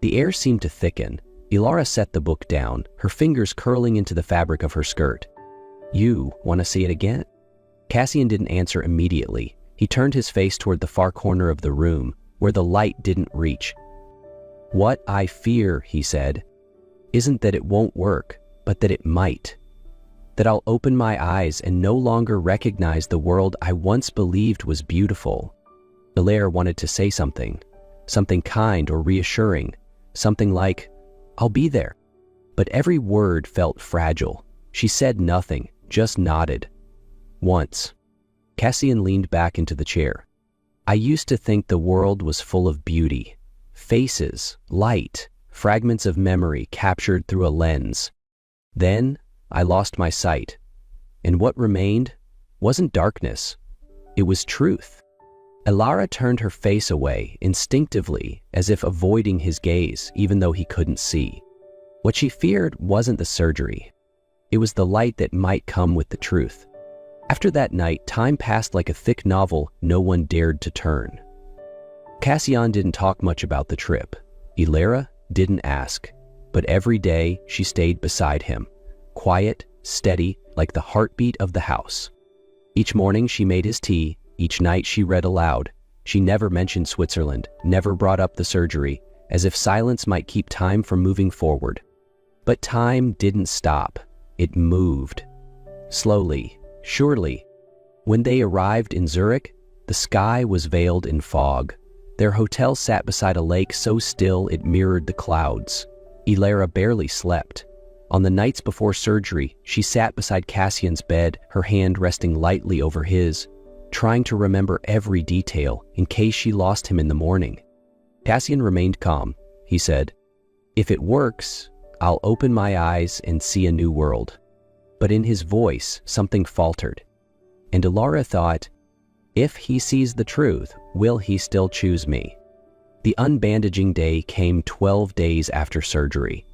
Speaker 2: The air seemed to thicken. Ilara set the book down, her fingers curling into the fabric of her skirt. "You want to see it again?" Cassian didn't answer immediately. He turned his face toward the far corner of the room, where the light didn't reach. "What I fear," he said, "isn't that it won't work, but that it might. That I'll open my eyes and no longer recognize the world I once believed was beautiful." Ilara wanted to say something kind or reassuring, something like, "I'll be there." But every word felt fragile. She said nothing, just nodded. Once, Cassian leaned back into the chair. "I used to think the world was full of beauty. Faces, light, fragments of memory captured through a lens. Then I lost my sight. And what remained wasn't darkness. It was truth." Ilara turned her face away instinctively, as if avoiding his gaze, even though he couldn't see. What she feared wasn't the surgery. It was the light that might come with the truth. After that night, time passed like a thick novel no one dared to turn. Cassian didn't talk much about the trip. Ilara didn't ask. But every day she stayed beside him, quiet, steady, like the heartbeat of the house. Each morning she made his tea. Each night she read aloud. She never mentioned Switzerland, never brought up the surgery, as if silence might keep time from moving forward. But time didn't stop. It moved. Slowly, surely. When they arrived in Zurich, the sky was veiled in fog. Their hotel sat beside a lake so still it mirrored the clouds. Ilara barely slept. On the nights before surgery, she sat beside Cassian's bed, her hand resting lightly over his, trying to remember every detail in case she lost him in the morning. Cassian remained calm. He said, "If it works, I'll open my eyes and see a new world." But in his voice, something faltered. And Ilara thought, if he sees the truth, will he still choose me? The unbandaging day came 12 days after surgery.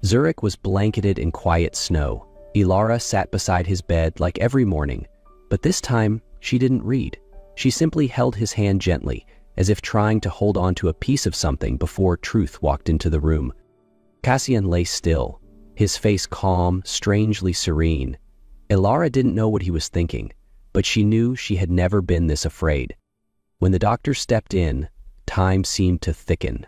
Speaker 2: Zurich was blanketed in quiet snow. Ilara sat beside his bed like every morning, but this time she didn't read. She simply held his hand gently, as if trying to hold on to a piece of something before truth walked into the room. Cassian lay still, his face calm, strangely serene. Ilara didn't know what he was thinking, but she knew she had never been this afraid. When the doctor stepped in, time seemed to thicken.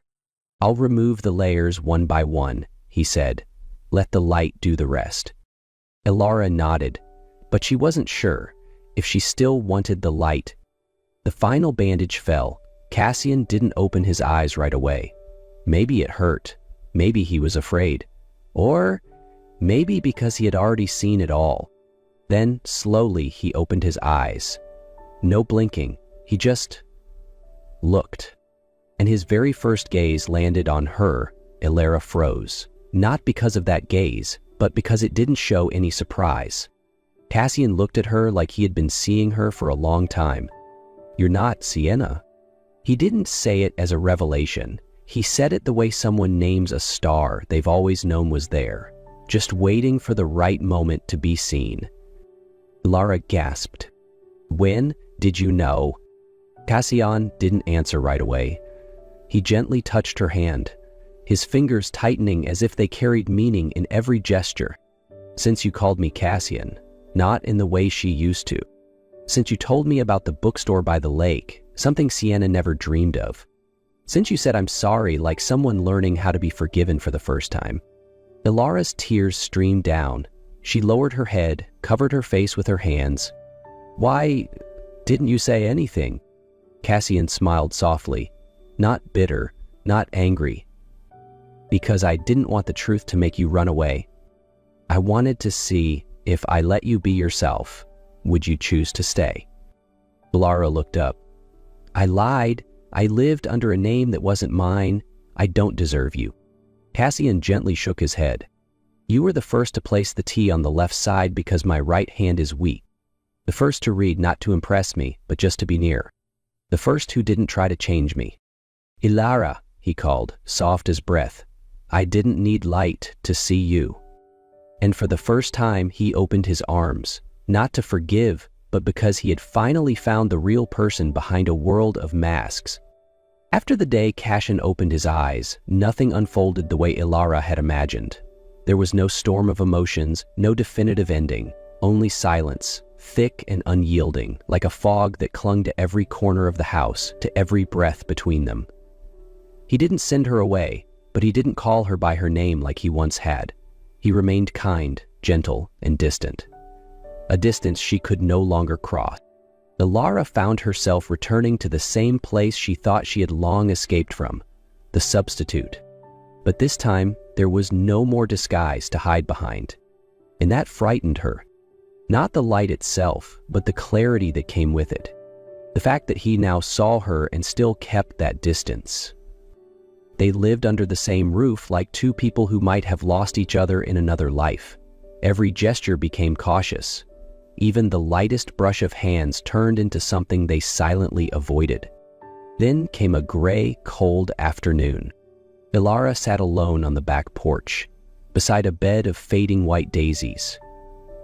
Speaker 2: "I'll remove the layers one by one," he said. "Let the light do the rest." Ilara nodded, but she wasn't sure if she still wanted the light. The final bandage fell. Cassian didn't open his eyes right away. Maybe it hurt. Maybe he was afraid. Or maybe because he had already seen it all. Then, slowly, he opened his eyes. No blinking. He just looked. And his very first gaze landed on her. Ilara froze. Not because of that gaze, but because it didn't show any surprise. Cassian looked at her like he had been seeing her for a long time. "You're not Sienna." He didn't say it as a revelation. He said it the way someone names a star they've always known was there, just waiting for the right moment to be seen. Ilara gasped. "When did you know?" Cassian didn't answer right away. He gently touched her hand, his fingers tightening as if they carried meaning in every gesture. "Since you called me Cassian, not in the way she used to. Since you told me about the bookstore by the lake, something Sienna never dreamed of. Since you said I'm sorry like someone learning how to be forgiven for the first time." Ilara's tears streamed down. She lowered her head, covered her face with her hands. "Why didn't you say anything?" Cassian smiled softly, not bitter, not angry. "Because I didn't want the truth to make you run away. I wanted to see if I let you be yourself, would you choose to stay?" Ilara looked up. "I lied. I lived under a name that wasn't mine. I don't deserve you." Cassian gently shook his head. "You were the first to place the tea on the left side because my right hand is weak. The first to read not to impress me, but just to be near. The first who didn't try to change me." "Ilara," he called, soft as breath. "I didn't need light to see you." And for the first time, he opened his arms, not to forgive, but because he had finally found the real person behind a world of masks. After the day Cassian opened his eyes, nothing unfolded the way Ilara had imagined. There was no storm of emotions, no definitive ending, only silence, thick and unyielding, like a fog that clung to every corner of the house, to every breath between them. He didn't send her away, but he didn't call her by her name like he once had. He remained kind, gentle, and distant. A distance she could no longer cross. Ilara found herself returning to the same place she thought she had long escaped from, the substitute. But this time, there was no more disguise to hide behind. And that frightened her. Not the light itself, but the clarity that came with it. The fact that he now saw her and still kept that distance. They lived under the same roof like two people who might have lost each other in another life. Every gesture became cautious. Even the lightest brush of hands turned into something they silently avoided. Then came a gray, cold afternoon. Ilara sat alone on the back porch, beside a bed of fading white daisies.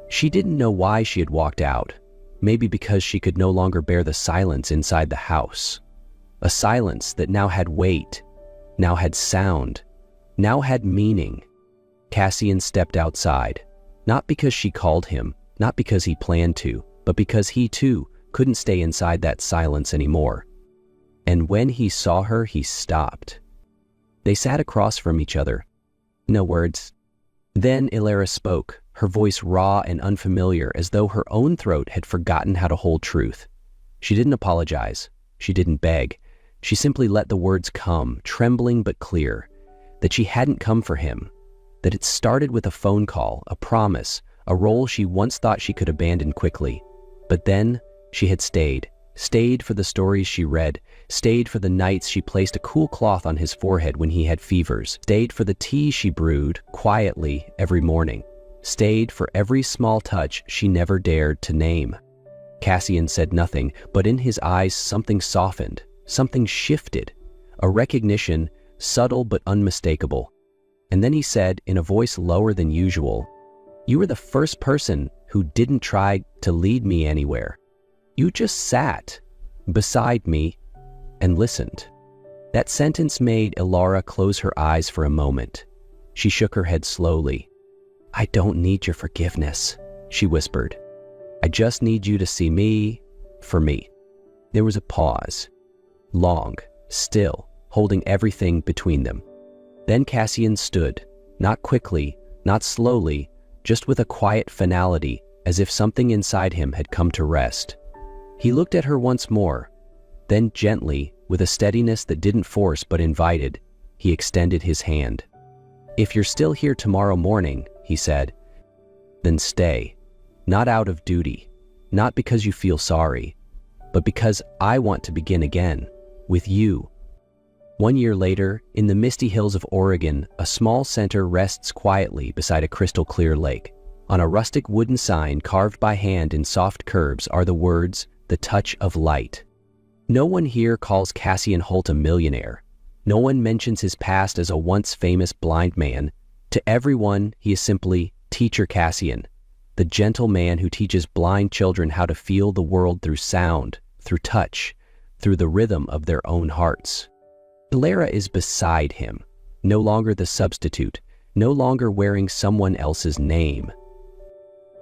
Speaker 2: She didn't know why she had walked out, maybe because she could no longer bear the silence inside the house. A silence that now had weight, now had sound, now had meaning. Cassian stepped outside, not because she called him, not because he planned to, but because he too couldn't stay inside that silence anymore. And when he saw her, he stopped. They sat across from each other. No words. Then Ilara spoke, her voice raw and unfamiliar, as though her own throat had forgotten how to hold truth. She didn't apologize. She didn't beg. She simply let the words come, trembling but clear, that she hadn't come for him, that it started with a phone call, a promise, a role she once thought she could abandon quickly. But then she had stayed for the stories she read, stayed for the nights she placed a cool cloth on his forehead when he had fevers, stayed for the tea she brewed quietly every morning, stayed for every small touch she never dared to name. Cassian said nothing, but in his eyes something softened, something shifted, a recognition subtle but unmistakable. And then he said, in a voice lower than usual, "You were the first person who didn't try to lead me anywhere. You just sat beside me and listened." That sentence made Ilara close her eyes for a moment. She shook her head slowly. "I don't need your forgiveness," she whispered. "I just need you to see me for me." There was a pause. Long, still, holding everything between them. Then Cassian stood, not quickly, not slowly, just with a quiet finality, as if something inside him had come to rest. He looked at her once more. Then gently, with a steadiness that didn't force but invited, he extended his hand. "If you're still here tomorrow morning," he said, "then stay. Not out of duty, not because you feel sorry, but because I want to begin again, with you." 1 year later, in the misty hills of Oregon, a small center rests quietly beside a crystal-clear lake. On a rustic wooden sign carved by hand in soft curves are the words, "The Touch of Light." No one here calls Cassian Holt a millionaire. No one mentions his past as a once famous blind man. To everyone, he is simply Teacher Cassian, the gentle man who teaches blind children how to feel the world through sound, through touch, through the rhythm of their own hearts. Ilara is beside him, no longer the substitute, no longer wearing someone else's name.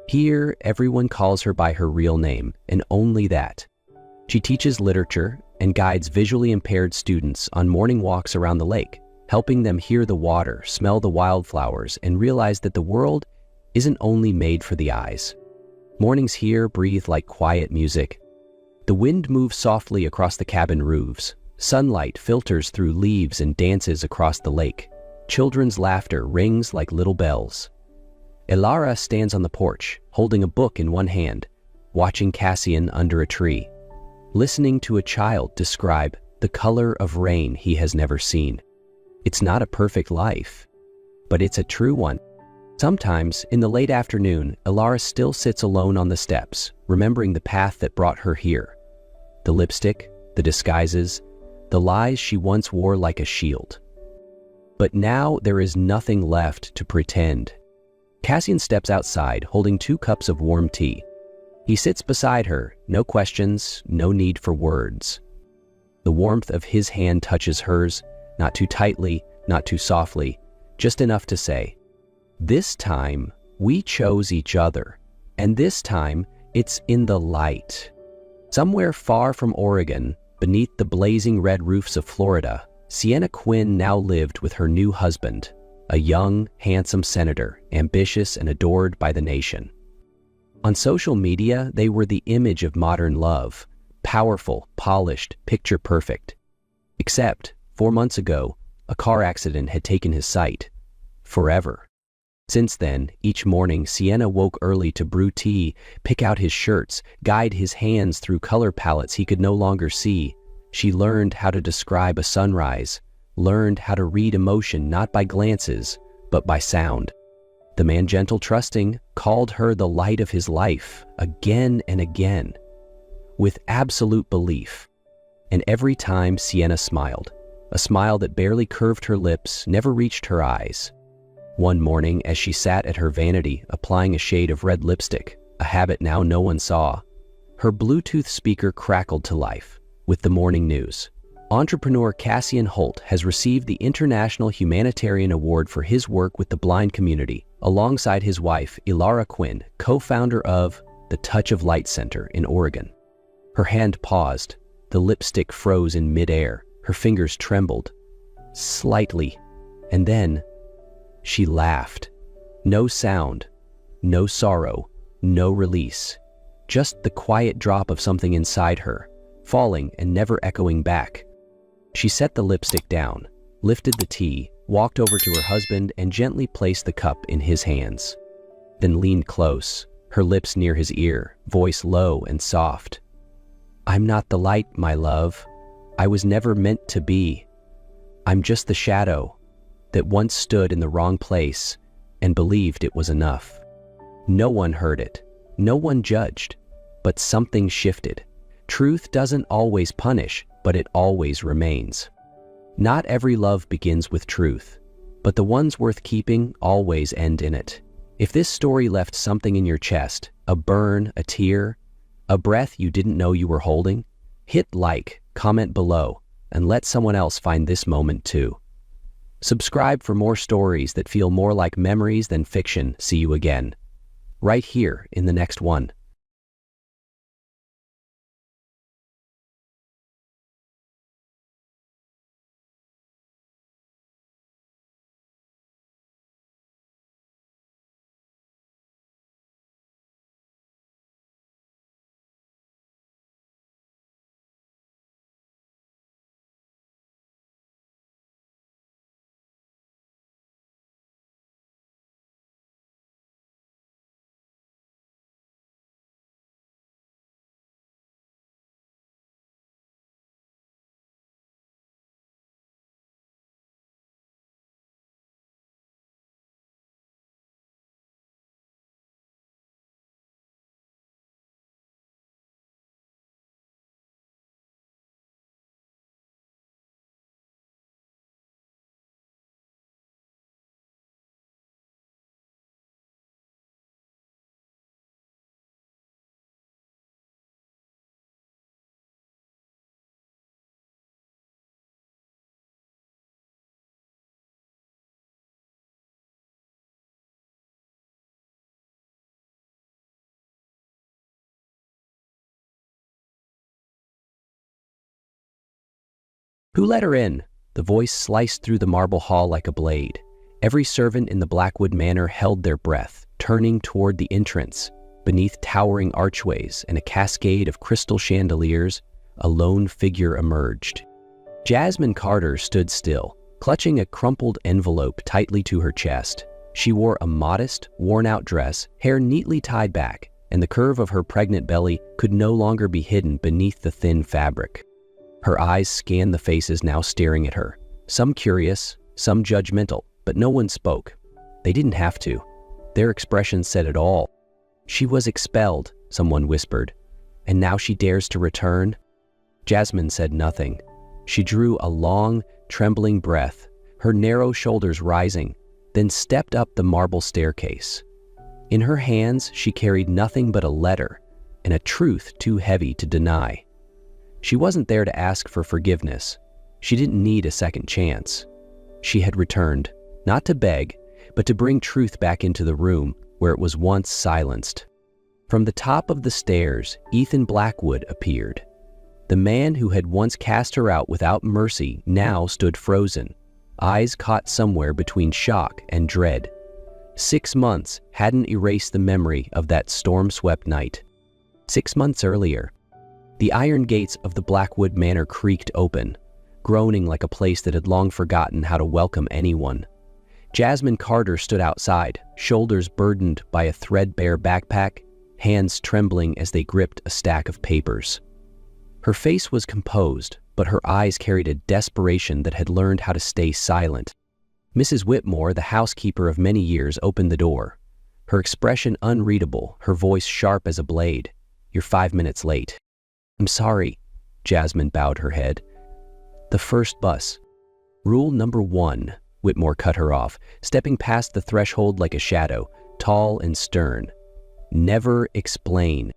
Speaker 2: Here, everyone calls her by her real name, and only that. She teaches literature and guides visually impaired students on morning walks around the lake, helping them hear the water, smell the wildflowers, and realize that the world isn't only made for the eyes. Mornings here breathe like quiet music. The wind moves softly across the cabin roofs. Sunlight filters through leaves and dances across the lake. Children's laughter rings like little bells. Ilara stands on the porch, holding a book in one hand, watching Cassian under a tree, listening to a child describe the color of rain he has never seen. It's not a perfect life, but it's a true one. Sometimes, in the late afternoon, Ilara still sits alone on the steps, remembering the path that brought her here. The lipstick, the disguises, the lies she once wore like a shield. But now there is nothing left to pretend. Cassian steps outside, holding 2 cups of warm tea. He sits beside her, no questions, no need for words. The warmth of his hand touches hers, not too tightly, not too softly, just enough to say, "This time, we chose each other, and this time, it's in the light." Somewhere far from Oregon, beneath the blazing red roofs of Florida, Sienna Quinn now lived with her new husband, a young, handsome senator, ambitious and adored by the nation. On social media, they were the image of modern love, powerful, polished, picture-perfect. Except, 4 months ago, a car accident had taken his sight. Forever. Since then, each morning, Sienna woke early to brew tea, pick out his shirts, guide his hands through color palettes he could no longer see. She learned how to describe a sunrise, learned how to read emotion not by glances, but by sound. The man, gentle, trusting, called her the light of his life, again and again, with absolute belief. And every time Sienna smiled, a smile that barely curved her lips, never reached her eyes. One morning, as she sat at her vanity, applying a shade of red lipstick, a habit now no one saw, her Bluetooth speaker crackled to life with the morning news. Entrepreneur Cassian Holt has received the International Humanitarian Award for his work with the blind community, alongside his wife, Ilara Quinn, co-founder of the Touch of Light Center in Oregon. Her hand paused, the lipstick froze in midair, her fingers trembled, slightly, and then she laughed. No sound, no sorrow, no release, just the quiet drop of something inside her, falling and never echoing back. She set the lipstick down, lifted the tea, walked over to her husband and gently placed the cup in his hands. Then leaned close, her lips near his ear, voice low and soft. "I'm not the light, my love. I was never meant to be. I'm just the shadow that once stood in the wrong place and believed it was enough." No one heard it, no one judged, but something shifted. Truth doesn't always punish, but it always remains. Not every love begins with truth, but the ones worth keeping always end in it. If this story left something in your chest, a burn, a tear, a breath you didn't know you were holding, hit like, comment below, and let someone else find this moment too. Subscribe for more stories that feel more like memories than fiction. See you again, right here in the next one. "Who let her in?" The voice sliced through the marble hall like a blade. Every servant in the Blackwood Manor held their breath, turning toward the entrance. Beneath towering archways and a cascade of crystal chandeliers, a lone figure emerged. Jasmine Carter stood still, clutching a crumpled envelope tightly to her chest. She wore a modest, worn-out dress, hair neatly tied back, and the curve of her pregnant belly could no longer be hidden beneath the thin fabric. Her eyes scanned the faces now staring at her, some curious, some judgmental, but no one spoke. They didn't have to. Their expressions said it all. "She was expelled," someone whispered. "And now she dares to return?" Jasmine said nothing. She drew a long, trembling breath, her narrow shoulders rising, then stepped up the marble staircase. In her hands, she carried nothing but a letter, and a truth too heavy to deny. She wasn't there to ask for forgiveness. She didn't need a second chance. She had returned, not to beg, but to bring truth back into the room where it was once silenced. From the top of the stairs, Ethan Blackwood appeared. The man who had once cast her out without mercy now stood frozen, eyes caught somewhere between shock and dread. 6 months hadn't erased the memory of that storm-swept night. 6 months earlier, the iron gates of the Blackwood Manor creaked open, groaning like a place that had long forgotten how to welcome anyone. Jasmine Carter stood outside, shoulders burdened by a threadbare backpack, hands trembling as they gripped a stack of papers. Her face was composed, but her eyes carried a desperation that had learned how to stay silent. Mrs. Whitmore, the housekeeper of many years, opened the door. Her expression unreadable, her voice sharp as a blade. "You're 5 minutes late." "I'm sorry." Jasmine bowed her head. "The first bus." "Rule number 1, Whitmore cut her off, stepping past the threshold like a shadow, tall and stern. "Never explain."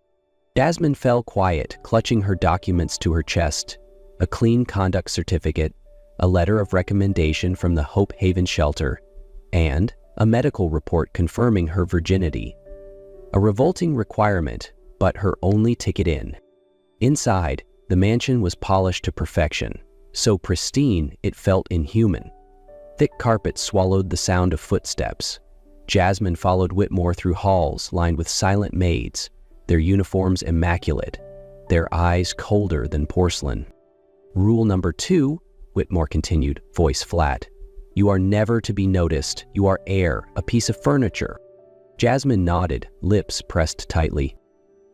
Speaker 2: Jasmine fell quiet, clutching her documents to her chest. A clean conduct certificate, a letter of recommendation from the Hope Haven shelter, and a medical report confirming her virginity. A revolting requirement, but her only ticket in. Inside, the mansion was polished to perfection, so pristine it felt inhuman. Thick carpet swallowed the sound of footsteps. Jasmine followed Whitmore through halls lined with silent maids, their uniforms immaculate, their eyes colder than porcelain. "Rule number 2, Whitmore continued, voice flat. "You are never to be noticed. You are air, a piece of furniture." Jasmine nodded, lips pressed tightly.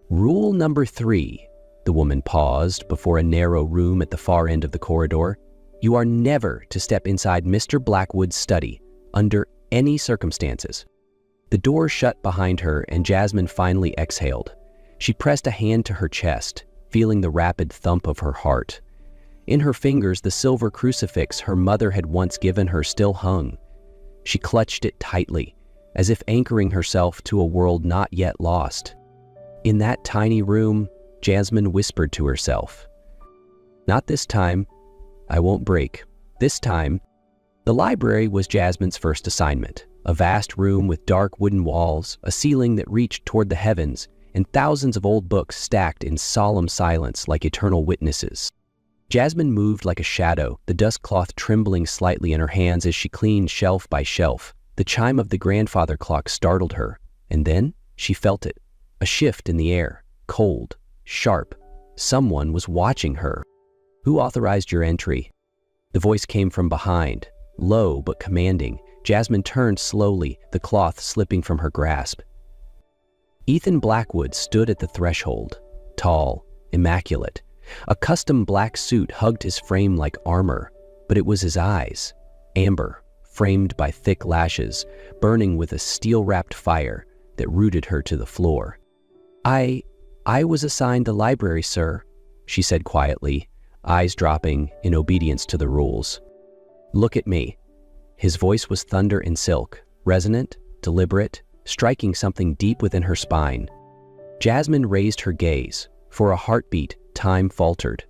Speaker 2: "Rule number 3, the woman paused before a narrow room at the far end of the corridor. "You are never to step inside Mr. Blackwood's study, under any circumstances." The door shut behind her and Jasmine finally exhaled. She pressed a hand to her chest, feeling the rapid thump of her heart. In her fingers, the silver crucifix her mother had once given her still hung. She clutched it tightly, as if anchoring herself to a world not yet lost. In that tiny room, Jasmine whispered to herself, "Not this time. I won't break. This time." The library was Jasmine's first assignment, a vast room with dark wooden walls, a ceiling that reached toward the heavens, and thousands of old books stacked in solemn silence like eternal witnesses. Jasmine moved like a shadow, the dust cloth trembling slightly in her hands as she cleaned shelf by shelf. The chime of the grandfather clock startled her, and then she felt it, a shift in the air, cold, sharp. Someone was watching her. "Who authorized your entry?" The voice came from behind, low but commanding. Jasmine turned slowly, the cloth slipping from her grasp. Ethan Blackwood stood at the threshold, tall, immaculate. A custom black suit hugged his frame like armor, but it was his eyes, amber, framed by thick lashes, burning with a steel-wrapped fire that rooted her to the floor. I was assigned the library, sir," she said quietly, eyes dropping in obedience to the rules. "Look at me." His voice was thunder and silk, resonant, deliberate, striking something deep within her spine. Jasmine raised her gaze. For a heartbeat, time faltered.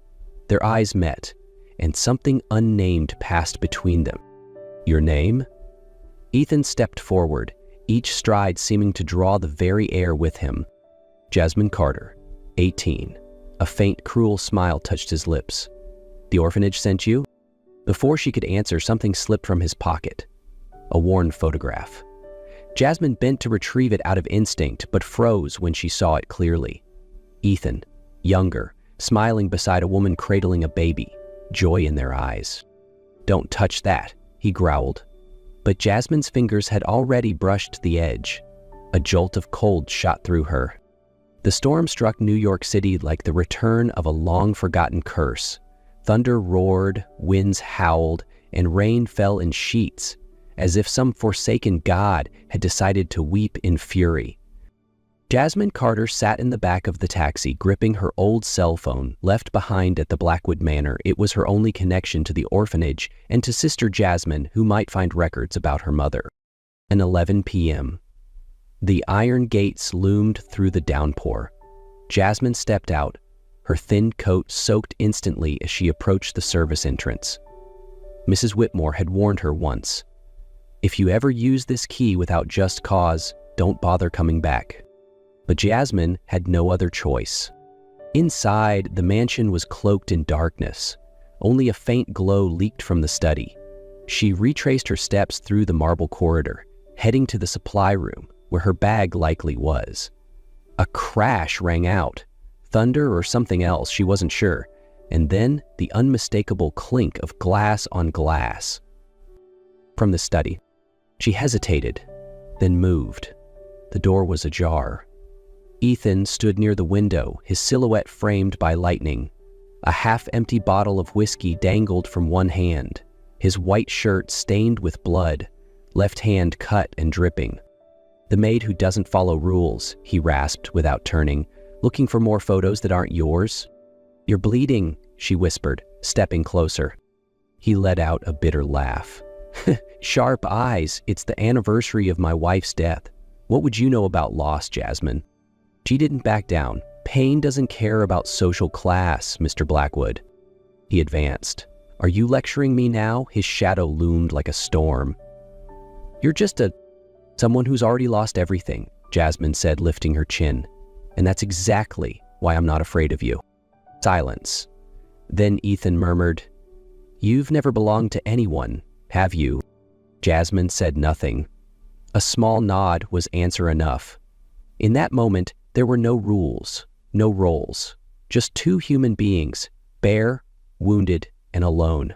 Speaker 2: Their eyes met, and something unnamed passed between them. "Your name?" Ethan stepped forward, each stride seeming to draw the very air with him. "Jasmine Carter, 18. A faint, cruel smile touched his lips. "The orphanage sent you?" Before she could answer, something slipped from his pocket. A worn photograph. Jasmine bent to retrieve it out of instinct, but froze when she saw it clearly. Ethan, younger, smiling beside a woman cradling a baby, joy in their eyes. "Don't touch that," he growled. But Jasmine's fingers had already brushed the edge. A jolt of cold shot through her. The storm struck New York City like the return of a long-forgotten curse. Thunder roared, winds howled, and rain fell in sheets, as if some forsaken god had decided to weep in fury. Jasmine Carter sat in the back of the taxi, gripping her old cell phone, left behind at the Blackwood Manor. It was her only connection to the orphanage and to Sister Jasmine, who might find records about her mother. And 11 p.m. The iron gates loomed through the downpour. Jasmine stepped out, her thin coat soaked instantly as she approached the service entrance. Mrs. Whitmore had warned her once, "If you ever use this key without just cause, don't bother coming back." But Jasmine had no other choice. Inside, the mansion was cloaked in darkness. Only a faint glow leaked from the study. She retraced her steps through the marble corridor, heading to the supply room, where her bag likely was. A crash rang out. Thunder or something else, she wasn't sure. And then the unmistakable clink of glass on glass. From the study, she hesitated, then moved. The door was ajar. Ethan stood near the window, his silhouette framed by lightning. A half-empty bottle of whiskey dangled from one hand, his white shirt stained with blood, left hand cut and dripping. "The maid who doesn't follow rules," he rasped without turning, "looking for more photos that aren't yours?" "You're bleeding," she whispered, stepping closer. He let out a bitter laugh. "Sharp eyes, it's the anniversary of my wife's death. What would you know about loss, Jasmine?" She didn't back down. "Pain doesn't care about social class, Mr. Blackwood." He advanced. "Are you lecturing me now?" His shadow loomed like a storm. "You're just someone who's already lost everything," Jasmine said, lifting her chin. "And that's exactly why I'm not afraid of you." Silence. Then Ethan murmured, "You've never belonged to anyone, have you?" Jasmine said nothing. A small nod was answer enough. In that moment, there were no rules, no roles, just two human beings, bare, wounded, and alone.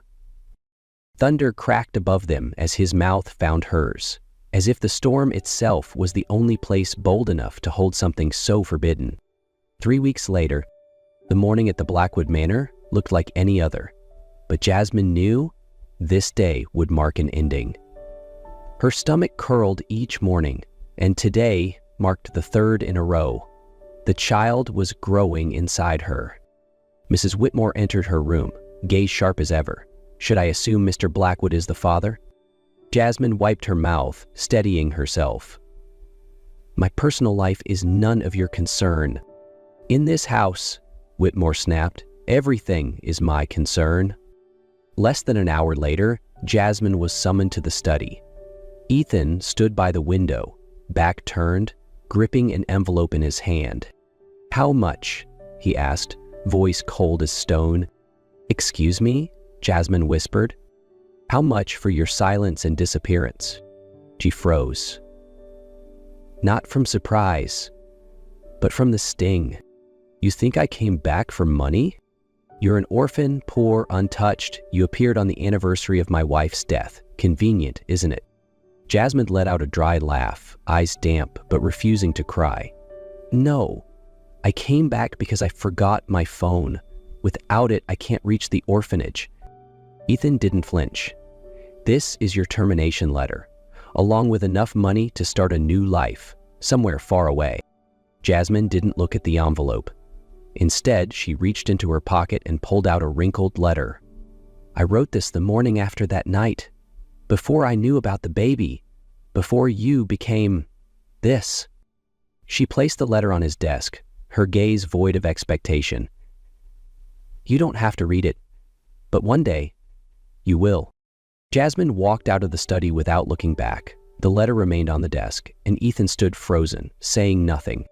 Speaker 2: Thunder cracked above them as his mouth found hers, as if the storm itself was the only place bold enough to hold something so forbidden. 3 weeks later, the morning at the Blackwood Manor looked like any other, but Jasmine knew this day would mark an ending. Her stomach curled each morning, and today marked the third in a row. The child was growing inside her. Mrs. Whitmore entered her room, gaze sharp as ever. "Should I assume Mr. Blackwood is the father?" Jasmine wiped her mouth, steadying herself. "My personal life is none of your concern." "In this house," Whitmore snapped, "everything is my concern." Less than an hour later, Jasmine was summoned to the study. Ethan stood by the window, back turned, gripping an envelope in his hand. "How much?" he asked, voice cold as stone. "Excuse me?" Jasmine whispered. "How much for your silence and disappearance?" She froze. Not from surprise, but from the sting. "You think I came back for money? You're an orphan, poor, untouched. You appeared on the anniversary of my wife's death. Convenient, isn't it?" Jasmine let out a dry laugh, eyes damp but refusing to cry. "No, I came back because I forgot my phone. Without it, I can't reach the orphanage." Ethan didn't flinch. "This is your termination letter, along with enough money to start a new life, somewhere far away." Jasmine didn't look at the envelope. Instead, she reached into her pocket and pulled out a wrinkled letter. "I wrote this the morning after that night, before I knew about the baby, before you became this." She placed the letter on his desk, her gaze void of expectation. "You don't have to read it, but one day, you will." Jasmine walked out of the study without looking back. The letter remained on the desk, and Ethan stood frozen, saying nothing.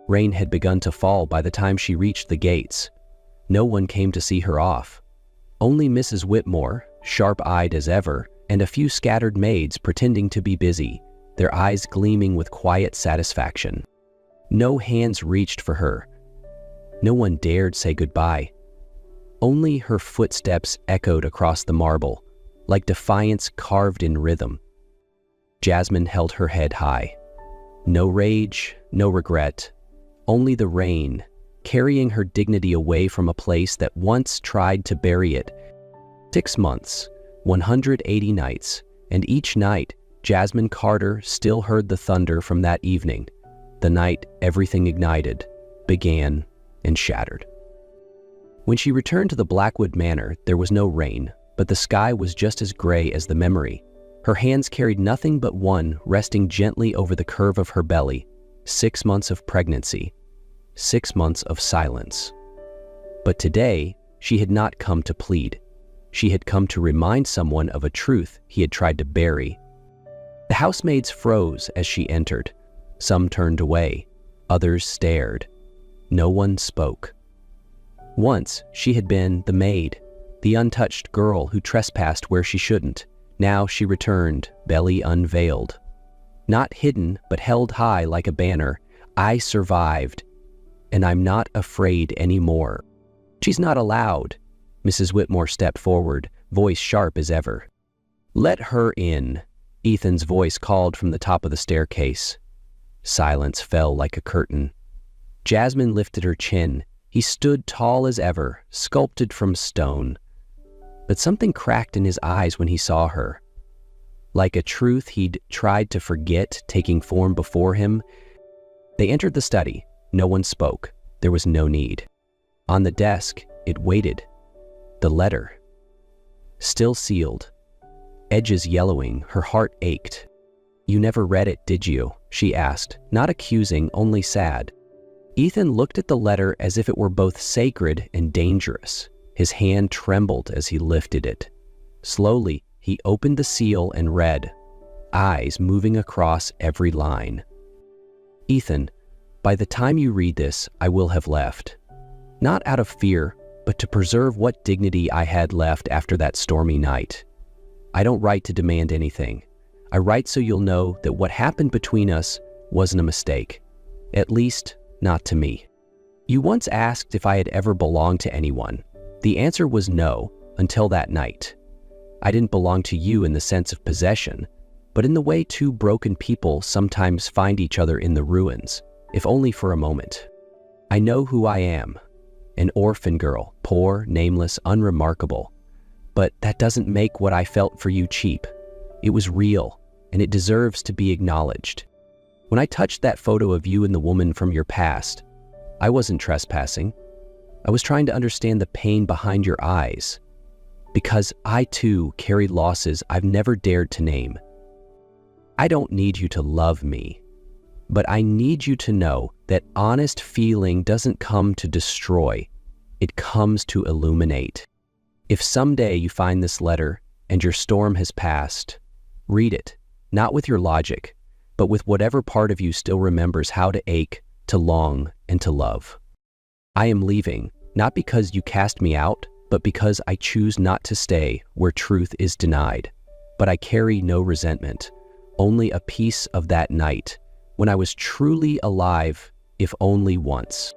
Speaker 2: Rain had begun to fall by the time she reached the gates. No one came to see her off. Only Mrs. Whitmore, sharp-eyed as ever, and a few scattered maids pretending to be busy, their eyes gleaming with quiet satisfaction. No hands reached for her. No one dared say goodbye. Only her footsteps echoed across the marble, like defiance carved in rhythm. Jasmine held her head high. No rage, no regret, only the rain, carrying her dignity away from a place that once tried to bury it. 6 months, 180 nights, and each night, Jasmine Carter still heard the thunder from that evening, the night everything ignited, began, and shattered. When she returned to the Blackwood Manor, there was no rain, but the sky was just as gray as the memory. Her hands carried nothing but one resting gently over the curve of her belly, 6 months of pregnancy. 6 months of silence. But today, she had not come to plead. She had come to remind someone of a truth he had tried to bury. The housemaids froze as she entered. Some turned away, others stared. No one spoke. Once, she had been the maid, the untouched girl who trespassed where she shouldn't. Now she returned, belly unveiled. Not hidden, but held high like a banner. I survived, and I'm not afraid anymore. She's not allowed. Mrs. Whitmore stepped forward, voice sharp as ever. Let her in, Ethan's voice called from the top of the staircase. Silence fell like a curtain. Jasmine lifted her chin. He stood tall as ever, sculpted from stone. But something cracked in his eyes when he saw her. Like a truth he'd tried to forget taking form before him. They entered the study. No one spoke. There was no need. On the desk, it waited. The letter. Still sealed. Edges yellowing, her heart ached. You never read it, did you? She asked, not accusing, only sad. Ethan looked at the letter as if it were both sacred and dangerous. His hand trembled as he lifted it. Slowly, he opened the seal and read, eyes moving across every line. Ethan, by the time you read this, I will have left. Not out of fear, but to preserve what dignity I had left after that stormy night. I don't write to demand anything. I write so you'll know that what happened between us wasn't a mistake. At least, not to me. You once asked if I had ever belonged to anyone. The answer was no, until that night. I didn't belong to you in the sense of possession, but in the way two broken people sometimes find each other in the ruins, if only for a moment. I know who I am. An orphan girl, poor, nameless, unremarkable. But that doesn't make what I felt for you cheap. It was real, and it deserves to be acknowledged. When I touched that photo of you and the woman from your past, I wasn't trespassing. I was trying to understand the pain behind your eyes. Because I too carry losses I've never dared to name. I don't need you to love me, but I need you to know that honest feeling doesn't come to destroy. It comes to illuminate. If someday you find this letter and your storm has passed, read it, not with your logic, but with whatever part of you still remembers how to ache, to long, and to love. I am leaving, not because you cast me out, but because I choose not to stay where truth is denied. But I carry no resentment, only a piece of that night when I was truly alive, if only once.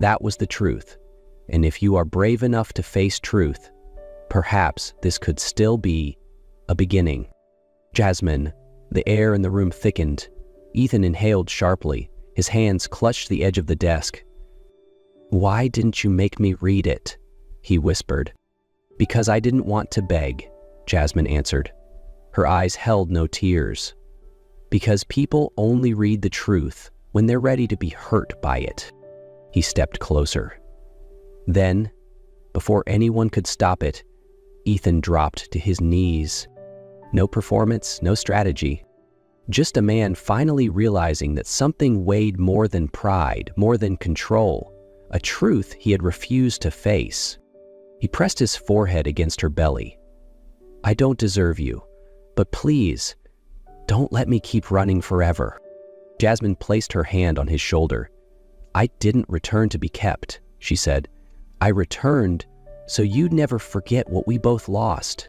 Speaker 2: That was the truth, and if you are brave enough to face truth, perhaps this could still be a beginning. Jasmine, the air in the room thickened. Ethan inhaled sharply. His hands clutched the edge of the desk. Why didn't you make me read it? He whispered. Because I didn't want to beg, Jasmine answered. Her eyes held no tears. Because people only read the truth when they're ready to be hurt by it. He stepped closer. Then, before anyone could stop it, Ethan dropped to his knees. No performance, no strategy. Just a man finally realizing that something weighed more than pride, more than control, a truth he had refused to face. He pressed his forehead against her belly. I don't deserve you, but please, don't let me keep running forever. Jasmine placed her hand on his shoulder. I didn't return to be kept, she said. I returned so you'd never forget what we both lost.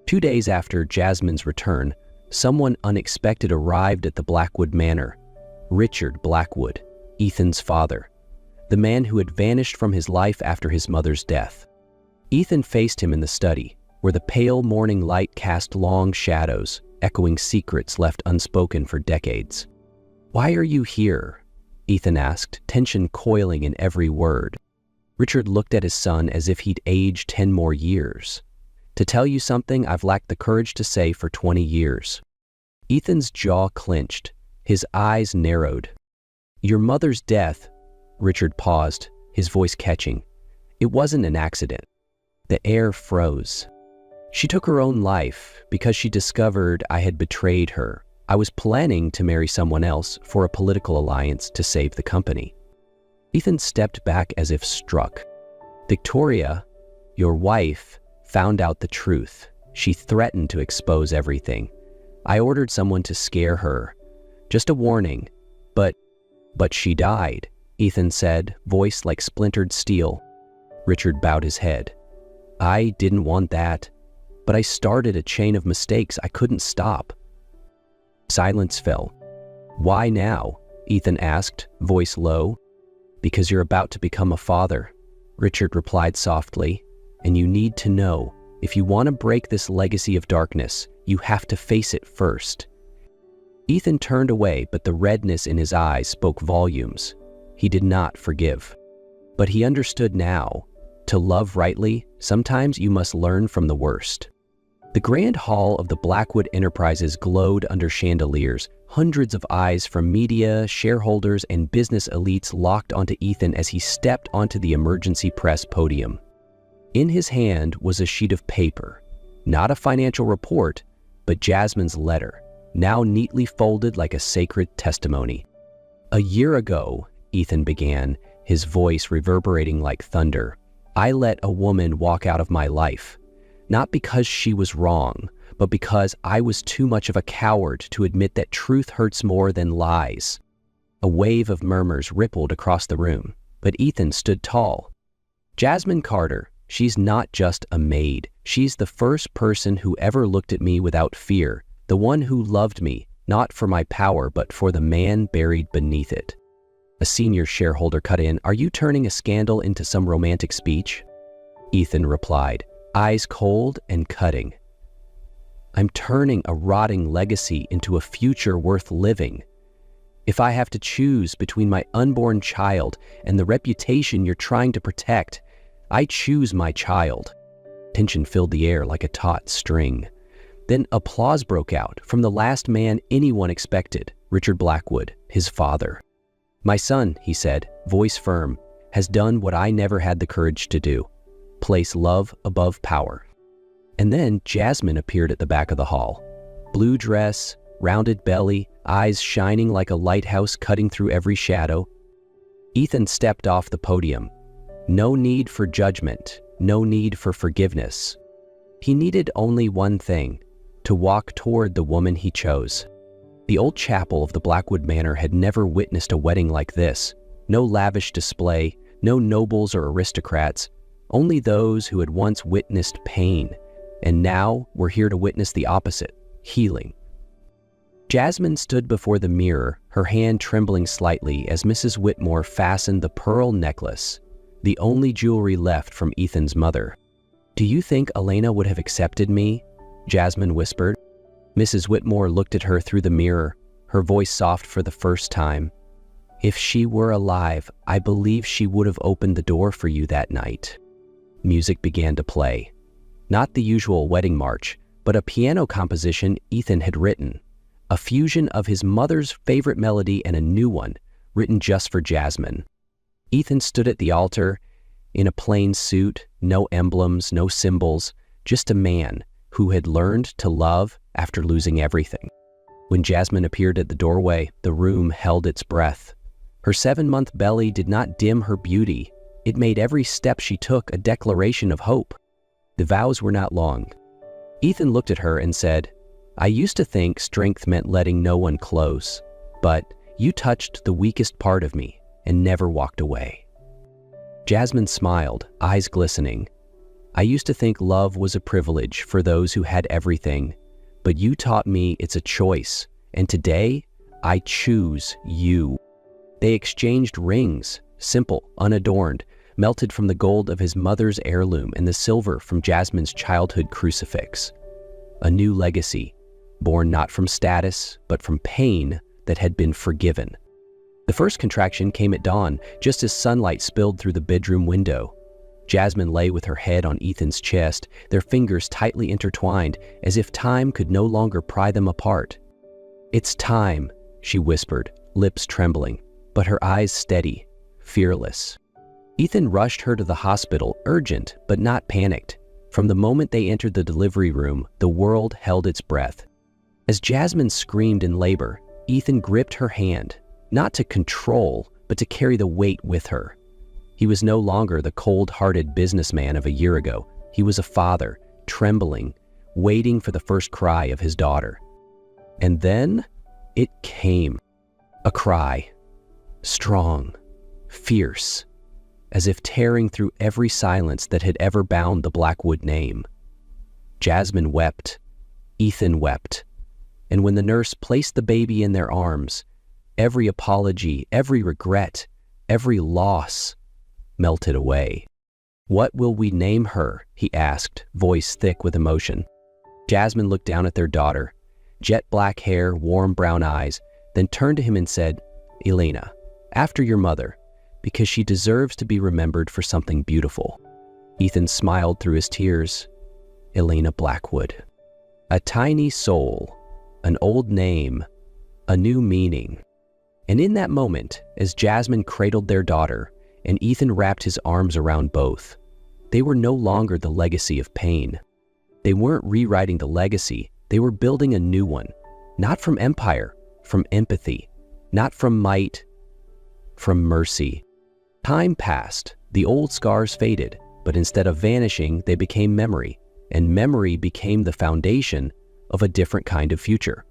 Speaker 2: 2 days after Jasmine's return, someone unexpected arrived at the Blackwood Manor. Richard Blackwood, Ethan's father, the man who had vanished from his life after his mother's death. Ethan faced him in the study, where the pale morning light cast long shadows, echoing secrets left unspoken for decades. Why are you here? Ethan asked, tension coiling in every word. Richard looked at his son as if he'd aged 10 more years. To tell you something I've lacked the courage to say for 20 years. Ethan's jaw clenched, his eyes narrowed. Your mother's death, Richard paused, his voice catching. It wasn't an accident. The air froze. She took her own life because she discovered I had betrayed her. I was planning to marry someone else for a political alliance to save the company. Ethan stepped back as if struck. Victoria, your wife, found out the truth. She threatened to expose everything. I ordered someone to scare her. Just a warning. But she died, Ethan said, voice like splintered steel. Richard bowed his head. I didn't want that, but I started a chain of mistakes I couldn't stop. Silence fell. Why now? Ethan asked, voice low. Because you're about to become a father, Richard replied softly, and you need to know, if you want to break this legacy of darkness, you have to face it first. Ethan turned away, but the redness in his eyes spoke volumes. He did not forgive. But he understood now. To love rightly, sometimes you must learn from the worst. The grand hall of the Blackwood Enterprises glowed under chandeliers. Hundreds of eyes from media, shareholders, and business elites locked onto Ethan as he stepped onto the emergency press podium. In his hand was a sheet of paper, not a financial report, but Jasmine's letter, now neatly folded like a sacred testimony. A year ago, Ethan began, his voice reverberating like thunder, I let a woman walk out of my life, not because she was wrong, but because I was too much of a coward to admit that truth hurts more than lies. A wave of murmurs rippled across the room, but Ethan stood tall. Jasmine Carter, she's not just a maid. She's the first person who ever looked at me without fear, the one who loved me, not for my power, but for the man buried beneath it. A senior shareholder cut in, Are you turning a scandal into some romantic speech? Ethan replied, eyes cold and cutting. I'm turning a rotting legacy into a future worth living. If I have to choose between my unborn child and the reputation you're trying to protect, I choose my child. Tension filled the air like a taut string. Then applause broke out from the last man anyone expected, Richard Blackwood, his father. My son, he said, voice firm, has done what I never had the courage to do. Place love above power. And then Jasmine appeared at the back of the hall. Blue dress, rounded belly, eyes shining like a lighthouse cutting through every shadow. Ethan stepped off the podium. No need for judgment, no need for forgiveness. He needed only one thing, to walk toward the woman he chose. The old chapel of the Blackwood Manor had never witnessed a wedding like this. No lavish display, no nobles or aristocrats, only those who had once witnessed pain, and now were here to witness the opposite, healing. Jasmine stood before the mirror, her hand trembling slightly as Mrs. Whitmore fastened the pearl necklace, the only jewelry left from Ethan's mother. Do you think Elena would have accepted me? Jasmine whispered. Mrs. Whitmore looked at her through the mirror, her voice soft for the first time. If she were alive, I believe she would have opened the door for you that night. Music began to play. Not the usual wedding march, but a piano composition Ethan had written. A fusion of his mother's favorite melody and a new one, written just for Jasmine. Ethan stood at the altar, in a plain suit, no emblems, no symbols, just a man who had learned to love after losing everything. When Jasmine appeared at the doorway, the room held its breath. Her 7-month belly did not dim her beauty. It made every step she took a declaration of hope. The vows were not long. Ethan looked at her and said, I used to think strength meant letting no one close, but you touched the weakest part of me and never walked away. Jasmine smiled, eyes glistening. I used to think love was a privilege for those who had everything, but you taught me it's a choice, and today I choose you. They exchanged rings, simple, unadorned, melted from the gold of his mother's heirloom and the silver from Jasmine's childhood crucifix. A new legacy, born not from status, but from pain that had been forgiven. The first contraction came at dawn, just as sunlight spilled through the bedroom window. Jasmine lay with her head on Ethan's chest, their fingers tightly intertwined, as if time could no longer pry them apart. It's time, she whispered, lips trembling, but her eyes steady, fearless. Ethan rushed her to the hospital, urgent but not panicked. From the moment they entered the delivery room, the world held its breath. As Jasmine screamed in labor, Ethan gripped her hand, not to control, but to carry the weight with her. He was no longer the cold-hearted businessman of a year ago. He was a father, trembling, waiting for the first cry of his daughter. And then it came. A cry, strong, fierce, as if tearing through every silence that had ever bound the Blackwood name. Jasmine wept, Ethan wept, and when the nurse placed the baby in their arms, every apology, every regret, every loss melted away. "What will we name her?" he asked, voice thick with emotion. Jasmine looked down at their daughter, jet black hair, warm brown eyes, then turned to him and said, "Elena, after your mother, because she deserves to be remembered for something beautiful." Ethan smiled through his tears. Elena Blackwood. A tiny soul, an old name, a new meaning. And in that moment, as Jasmine cradled their daughter and Ethan wrapped his arms around both, they were no longer the legacy of pain. They weren't rewriting the legacy, they were building a new one, not from empire, from empathy, not from might, from mercy. Time passed, the old scars faded, but instead of vanishing, they became memory, and memory became the foundation of a different kind of future.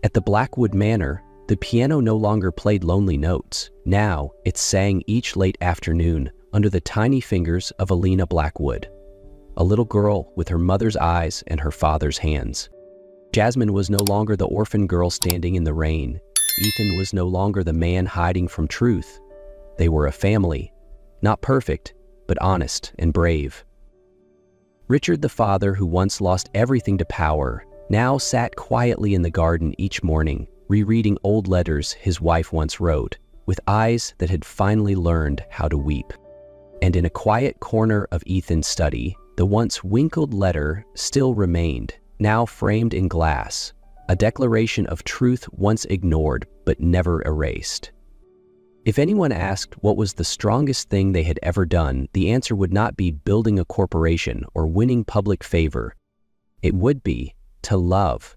Speaker 2: At the Blackwood Manor, the piano no longer played lonely notes. Now, it sang each late afternoon under the tiny fingers of Elena Blackwood, a little girl with her mother's eyes and her father's hands. Jasmine was no longer the orphan girl standing in the rain. Ethan was no longer the man hiding from truth. They were a family, not perfect, but honest and brave. Richard, the father who once lost everything to power, now sat quietly in the garden each morning, rereading old letters his wife once wrote, with eyes that had finally learned how to weep. And in a quiet corner of Ethan's study, the once winkled letter still remained, now framed in glass, a declaration of truth once ignored but never erased. If anyone asked what was the strongest thing they had ever done, the answer would not be building a corporation or winning public favor. It would be to love,